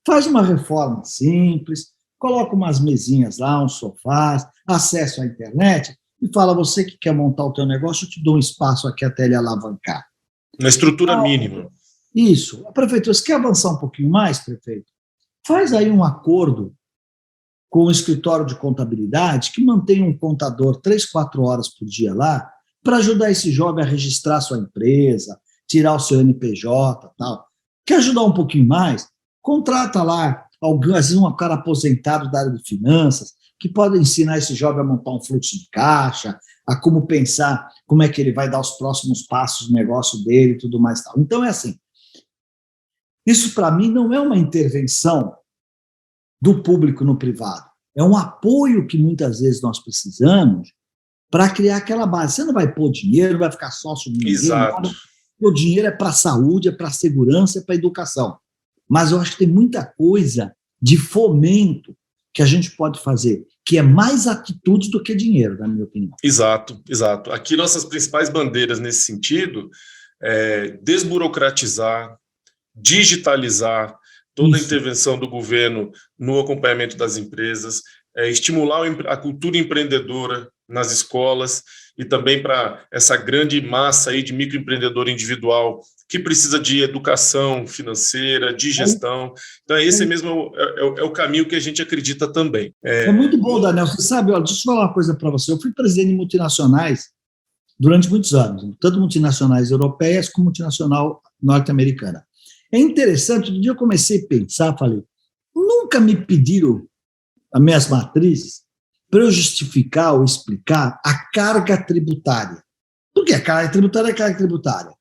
faz uma reforma simples, coloca umas mesinhas lá, uns sofás, acesso à internet, e fala, você que quer montar o teu negócio, eu te dou um espaço aqui até ele alavancar. Uma estrutura mínima. Isso. A prefeitura, você quer avançar um pouquinho mais, prefeito? Faz aí um acordo com o escritório de contabilidade que mantém um contador 3-4 horas por dia lá para ajudar esse jovem a registrar sua empresa, tirar o seu NPJ, tal. Quer ajudar um pouquinho mais? Contrata lá alguém, às vezes um cara aposentado da área de finanças, que pode ensinar esse jovem a montar um fluxo de caixa, a como pensar, como é que ele vai dar os próximos passos no negócio dele e tudo mais. Tal. Então, é assim, isso para mim não é uma intervenção do público no privado, é um apoio que muitas vezes nós precisamos para criar aquela base. Você não vai pôr dinheiro, não vai ficar sócio de ninguém. Exato. O dinheiro é para a saúde, é para a segurança, é para a educação. Mas eu acho que tem muita coisa de fomento que a gente pode fazer, que é mais atitude do que dinheiro, na minha opinião. Exato, exato. Aqui nossas principais bandeiras nesse sentido é desburocratizar, digitalizar toda a intervenção do governo no acompanhamento das empresas, estimular a cultura empreendedora nas escolas e também para essa grande massa aí de microempreendedor individual que precisa de educação financeira, de gestão. Então, esse mesmo é o caminho que a gente acredita também. É muito bom, Daniel. Você sabe, olha, deixa eu falar uma coisa para você. Eu fui presidente de multinacionais durante muitos anos, tanto multinacionais europeias como multinacional norte-americana. É interessante, um dia eu comecei a pensar, falei, nunca me pediram as minhas matrizes para eu justificar ou explicar a carga tributária. Por que a carga tributária é carga tributária?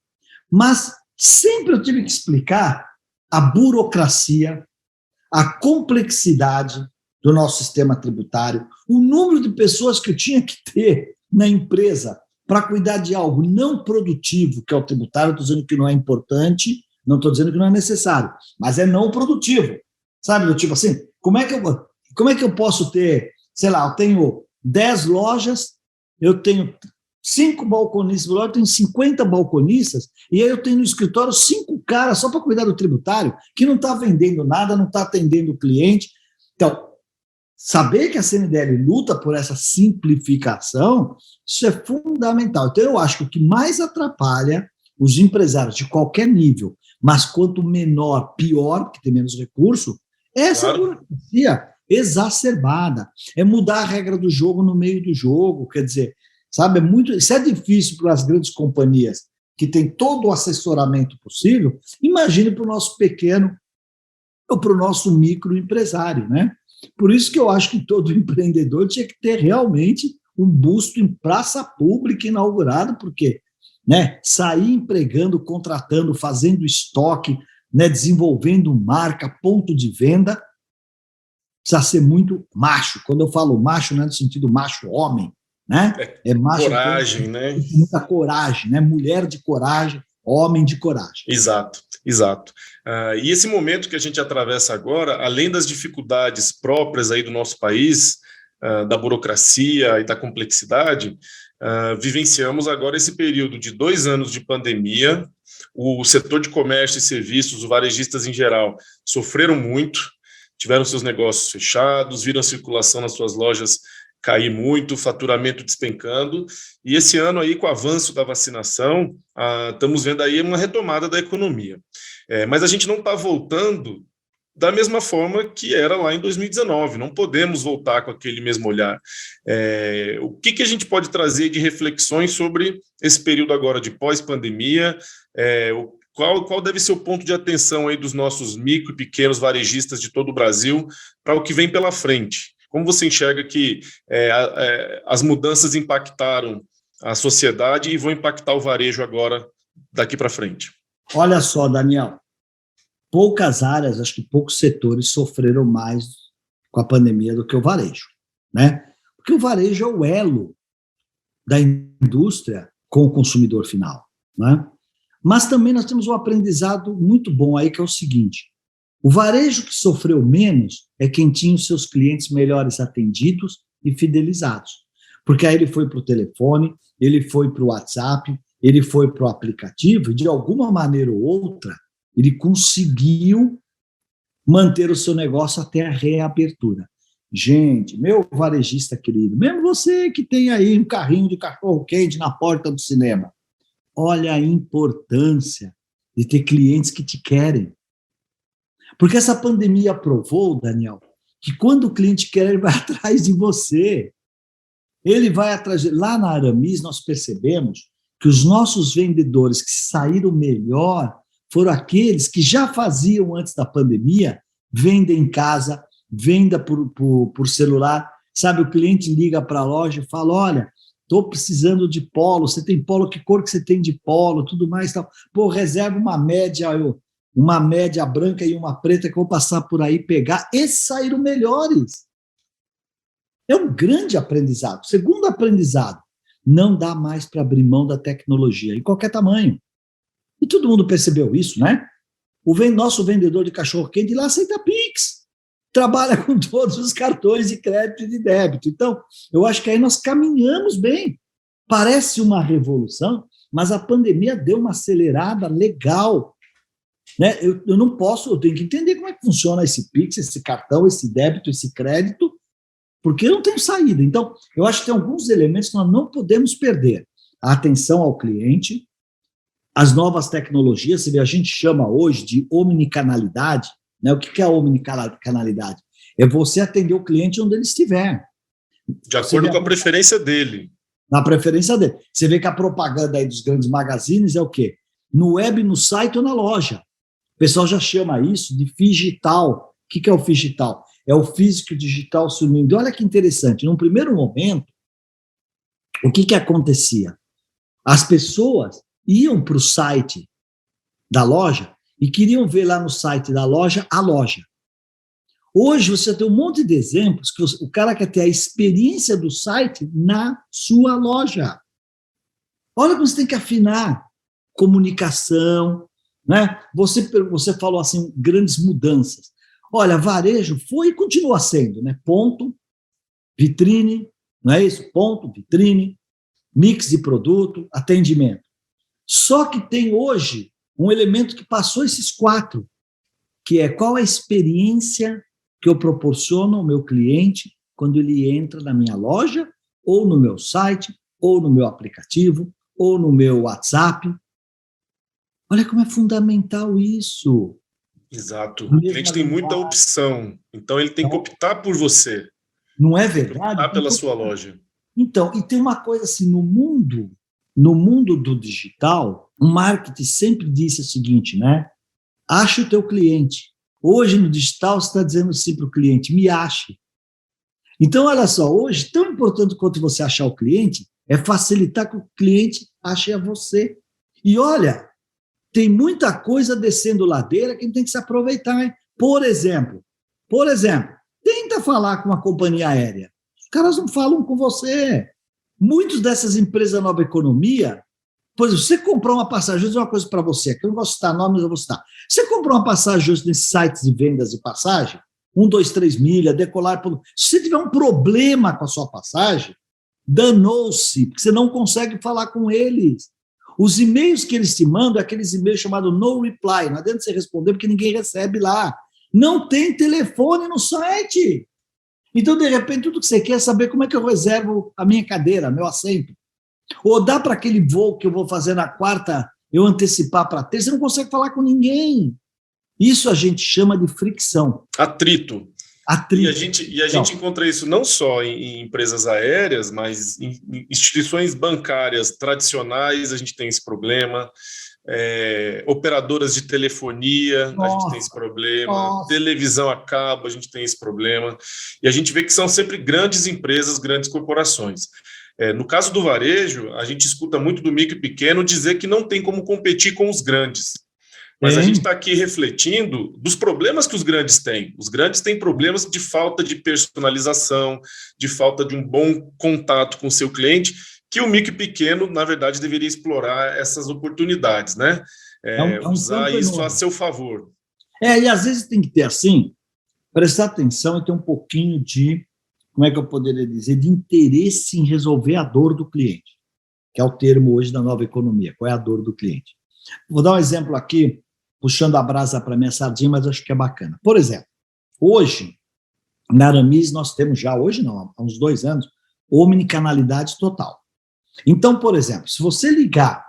Mas sempre eu tive que explicar a burocracia, a complexidade do nosso sistema tributário, o número de pessoas que eu tinha que ter na empresa para cuidar de algo não produtivo, que é o tributário. Estou dizendo que não é importante, não estou dizendo que não é necessário, mas é não produtivo. Sabe, tipo assim, como é que eu posso ter, sei lá, eu tenho 10 lojas, eu tenho 5 balconistas, eu tenho 50 balconistas, e aí eu tenho no escritório 5 cara só para cuidar do tributário, que não está vendendo nada, não está atendendo o cliente. Então, saber que a CNDL luta por essa simplificação, isso é fundamental. Então, eu acho que o que mais atrapalha os empresários de qualquer nível, mas quanto menor, pior, porque tem menos recurso, é essa burocracia exacerbada. É mudar a regra do jogo no meio do jogo, quer dizer, sabe, isso é difícil para as grandes companhias que têm todo o assessoramento possível, imagine para o nosso pequeno ou para o nosso microempresário, né? Por isso que eu acho que todo empreendedor tinha que ter realmente um busto em praça pública inaugurado, porque, né, sair empregando, contratando, fazendo estoque, né, desenvolvendo marca, ponto de venda, precisa ser muito macho. Quando eu falo macho, não é no sentido macho-homem, né? É macho. Coragem, né? Muita coragem, né? Mulher de coragem, homem de coragem. Exato. E esse momento que a gente atravessa agora, além das dificuldades próprias aí do nosso país, da burocracia e da complexidade, vivenciamos agora esse período de 2 anos de pandemia. O setor de comércio e serviços, os varejistas em geral, sofreram muito, tiveram seus negócios fechados, viram a circulação nas suas lojas cair muito, o faturamento despencando, e esse ano aí, com o avanço da vacinação, estamos vendo aí uma retomada da economia. Mas a gente não está voltando da mesma forma que era lá em 2019, não podemos voltar com aquele mesmo olhar. O que a gente pode trazer de reflexões sobre esse período agora de pós-pandemia? Qual deve ser o ponto de atenção aí dos nossos micro e pequenos varejistas de todo o Brasil para o que vem pela frente? Como você enxerga que as mudanças impactaram a sociedade e vão impactar o varejo agora, daqui para frente? Olha só, Daniel, poucas áreas, acho que poucos setores sofreram mais com a pandemia do que o varejo, né? Porque o varejo é o elo da indústria com o consumidor final, né? Mas também nós temos um aprendizado muito bom aí, que é o seguinte: o varejo que sofreu menos é quem tinha os seus clientes melhores atendidos e fidelizados. Porque aí ele foi para o telefone, ele foi para o WhatsApp, ele foi para o aplicativo, e de alguma maneira ou outra, ele conseguiu manter o seu negócio até a reabertura. Gente, meu varejista querido, mesmo você que tem aí um carrinho de cachorro-quente na porta do cinema, olha a importância de ter clientes que te querem. Porque essa pandemia provou, Daniel, que quando o cliente quer, ele vai atrás de você. Ele vai atrás. Lá na Aramis, nós percebemos que os nossos vendedores que saíram melhor foram aqueles que já faziam antes da pandemia venda em casa, venda por celular. Sabe, o cliente liga para a loja e fala: olha, estou precisando de polo, você tem polo, que cor que você tem de polo, tudo mais. Tal. Pô, reserva uma média branca e uma preta que eu vou passar por aí pegar. Esses saíram melhores. É um grande aprendizado. Segundo aprendizado, não dá mais para abrir mão da tecnologia, em qualquer tamanho. E todo mundo percebeu isso, né? Nosso vendedor de cachorro-quente lá aceita Pix, trabalha com todos os cartões de crédito e de débito. Então, eu acho que aí nós caminhamos bem. Parece uma revolução, mas a pandemia deu uma acelerada legal. Né? Eu não posso, eu tenho que entender como é que funciona esse Pix, esse cartão, esse débito, esse crédito, porque eu não tenho saída. Então, eu acho que tem alguns elementos que nós não podemos perder. A atenção ao cliente, as novas tecnologias, a gente chama hoje de omnicanalidade, né? O que é a omnicanalidade? É você atender o cliente onde ele estiver. De acordo com a preferência dele. Na preferência dele. Você vê que a propaganda aí dos grandes magazines é o quê? No web, no site ou na loja. O pessoal já chama isso de digital. O que é o digital? É o físico e o digital se unindo. Olha que interessante. Num primeiro momento, o que acontecia? As pessoas iam para o site da loja e queriam ver lá no site da loja a loja. Hoje você tem um monte de exemplos que o cara quer ter a experiência do site na sua loja. Olha como você tem que afinar comunicação, né? Você falou assim, grandes mudanças. Olha, varejo foi e continua sendo, né? Ponto, vitrine, não é isso? Ponto, vitrine, mix de produto, atendimento. Só que tem hoje um elemento que passou esses 4, que é qual a experiência que eu proporciono ao meu cliente quando ele entra na minha loja, ou no meu site, ou no meu aplicativo, ou no meu WhatsApp. Olha como é fundamental isso. Exato. O cliente tem muita opção, então ele tem que optar por você. Não é verdade? Optar pela sua loja. Então, e tem uma coisa assim, no mundo do digital, o marketing sempre disse o seguinte, né? Ache o teu cliente. Hoje, no digital, você está dizendo assim para o cliente, me ache. Então, olha só, hoje, tão importante quanto você achar o cliente, é facilitar que o cliente ache a você. E olha, tem muita coisa descendo ladeira que a gente tem que se aproveitar. Hein? Por exemplo, tenta falar com uma companhia aérea. Os caras não falam com você. Muitas dessas empresas da nova economia, por exemplo, você comprou uma passagem, vou dizer uma coisa para você, que eu não vou citar nomes, eu vou citar. Você comprou uma passagem hoje nesses sites de vendas de passagem, 1, 2, 3 milha, decolar. Se você tiver um problema com a sua passagem, danou-se, porque você não consegue falar com eles. Os e-mails que eles te mandam é aqueles e-mails chamados no reply, não adianta você responder porque ninguém recebe lá. Não tem telefone no site. Então, de repente, tudo que você quer é saber como é que eu reservo a minha cadeira, meu assento. Ou dá para aquele voo que eu vou fazer na quarta, eu antecipar para terça, você não consegue falar com ninguém. Isso a gente chama de fricção. Atrito. E a gente Então, encontra isso não só em empresas aéreas, mas em instituições bancárias tradicionais, a gente tem esse problema. Operadoras de telefonia, a gente tem esse problema. Televisão a cabo, a gente tem esse problema. E a gente vê que são sempre grandes empresas, grandes corporações. No caso do varejo, a gente escuta muito do micro e pequeno dizer que não tem como competir com os grandes. Mas a gente está aqui refletindo dos problemas que os grandes têm. Os grandes têm problemas de falta de personalização, de falta de um bom contato com o seu cliente, que o micro e pequeno, na verdade, deveria explorar essas oportunidades, né? Usar isso enorme a seu favor. E às vezes tem que ter assim, prestar atenção e ter um pouquinho de, como é que eu poderia dizer, de interesse em resolver a dor do cliente, que é o termo hoje da nova economia. Qual é a dor do cliente? Vou dar um exemplo aqui, puxando a brasa para minha sardinha, mas acho que é bacana. Por exemplo, hoje, na Aramis, nós temos já, hoje não, há uns 2 anos, omnicanalidade total. Então, por exemplo, se você ligar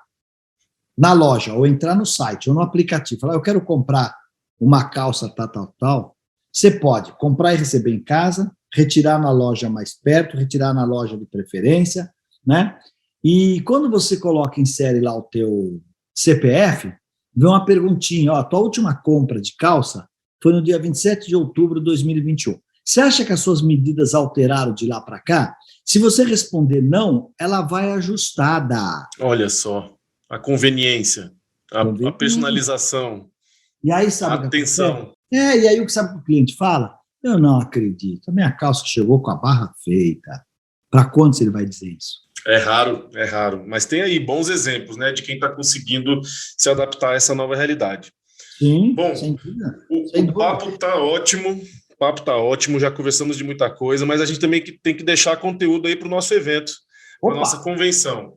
na loja, ou entrar no site, ou no aplicativo, falar, eu quero comprar uma calça tal, você pode comprar e receber em casa, retirar na loja mais perto, retirar na loja de preferência, né? E quando você coloca, insere lá o teu CPF, vem uma perguntinha, a tua última compra de calça foi no dia 27 de outubro de 2021. Você acha que as suas medidas alteraram de lá para cá? Se você responder não, ela vai ajustada. Olha só, a conveniência, a personalização, e aí, sabe, a atenção. E aí o que sabe que o cliente fala? Eu não acredito, a minha calça chegou com a barra feita. Para quando ele vai dizer isso? É raro, mas tem aí bons exemplos, né, de quem está conseguindo se adaptar a essa nova realidade. Sim, bom, sem dúvida. O papo está ótimo, já conversamos de muita coisa, mas a gente também tem que deixar conteúdo aí para o nosso evento, para a nossa convenção.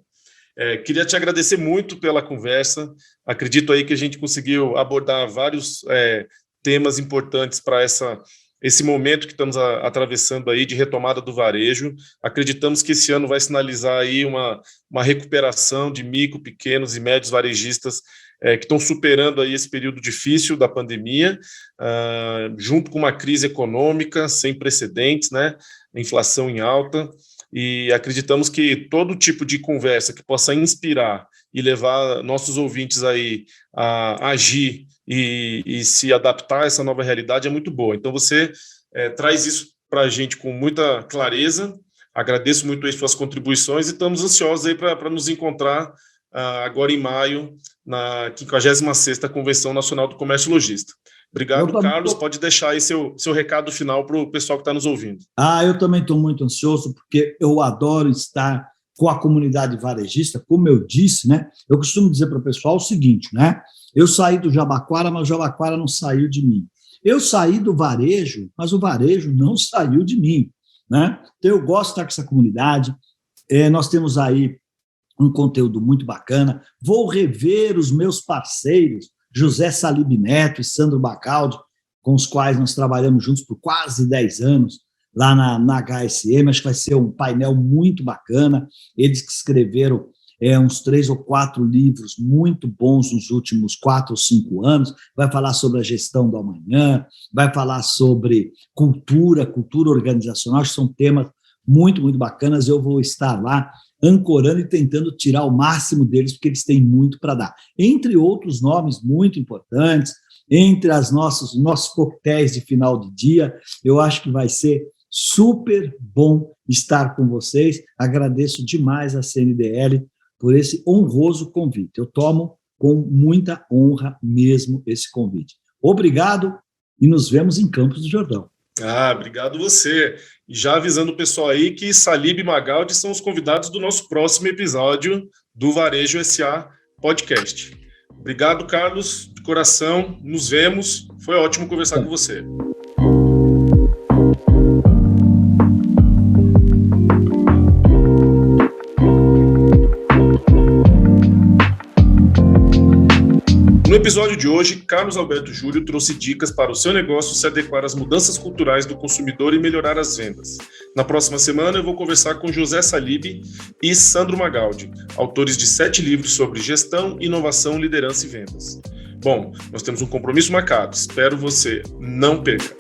Queria te agradecer muito pela conversa, acredito aí que a gente conseguiu abordar vários temas importantes para esse momento que estamos atravessando aí de retomada do varejo. Acreditamos que esse ano vai sinalizar aí uma recuperação de micro, pequenos e médios varejistas que estão superando aí esse período difícil da pandemia, junto com uma crise econômica sem precedentes, né? Inflação em alta, e acreditamos que todo tipo de conversa que possa inspirar e levar nossos ouvintes aí a agir e se adaptar a essa nova realidade é muito boa. Então, você traz isso para a gente com muita clareza. Agradeço muito as suas contribuições e estamos ansiosos aí para nos encontrar agora em maio, na 56ª Convenção Nacional do Comércio Logista. Obrigado, Carlos. Pode deixar aí seu recado final para o pessoal que está nos ouvindo. Eu também estou muito ansioso, porque eu adoro estar com a comunidade varejista, como eu disse, né? Eu costumo dizer para o pessoal o seguinte, né? Eu saí do Jabaquara, mas o Jabaquara não saiu de mim. Eu saí do varejo, mas o varejo não saiu de mim, né? Então, eu gosto de estar com essa comunidade. Nós temos aí um conteúdo muito bacana. Vou rever os meus parceiros, José Salib Neto e Sandro Bacaldi, com os quais nós trabalhamos juntos por quase 10 anos, lá na HSM. Acho que vai ser um painel muito bacana. Eles que escreveram uns 3 ou 4 livros muito bons nos últimos 4 ou 5 anos. Vai falar sobre a gestão do amanhã, vai falar sobre cultura organizacional, que são temas muito, muito bacanas. Eu vou estar lá ancorando e tentando tirar o máximo deles, porque eles têm muito para dar. Entre outros nomes muito importantes, entre os nossos coquetéis de final de dia, eu acho que vai ser super bom estar com vocês. Agradeço demais a CNDL por esse honroso convite. Eu tomo com muita honra mesmo esse convite. Obrigado e nos vemos em Campos do Jordão. Obrigado você. E já avisando o pessoal aí que Salib e Magaldi são os convidados do nosso próximo episódio do Varejo SA Podcast. Obrigado, Carlos, de coração. Nos vemos. Foi ótimo conversar com você. No episódio de hoje, Carlos Alberto Júlio trouxe dicas para o seu negócio se adequar às mudanças culturais do consumidor e melhorar as vendas. Na próxima semana, eu vou conversar com José Salib e Sandro Magaldi, autores de 7 livros sobre gestão, inovação, liderança e vendas. Bom, nós temos um compromisso marcado. Espero você não perca.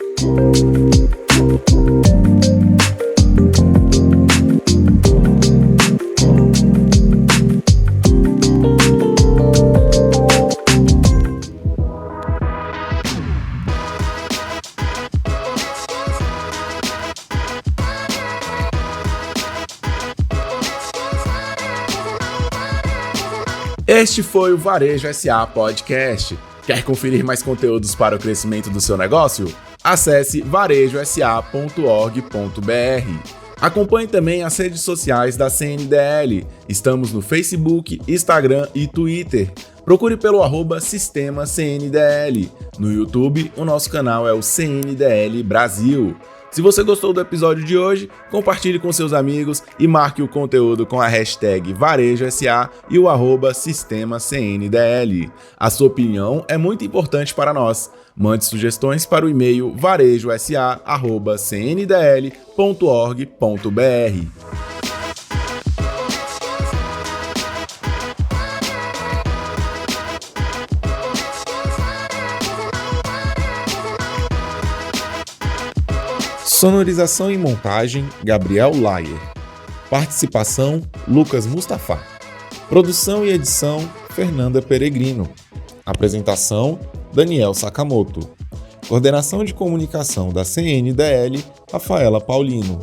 Este foi o Varejo SA Podcast. Quer conferir mais conteúdos para o crescimento do seu negócio? Acesse varejosa.org.br. Acompanhe também as redes sociais da CNDL. Estamos no Facebook, Instagram e Twitter. Procure pelo @Sistema CNDL. No YouTube, o nosso canal é o CNDL Brasil. Se você gostou do episódio de hoje, compartilhe com seus amigos e marque o conteúdo com a hashtag VarejoSA e o @Sistema CNDL. A sua opinião é muito importante para nós. Mande sugestões para o e-mail varejosa@cndl.org.br. Sonorização e montagem, Gabriel Laier. Participação, Lucas Mustafa. Produção e edição, Fernanda Peregrino. Apresentação, Daniel Sakamoto. Coordenação de comunicação da CNDL, Rafaela Paulino.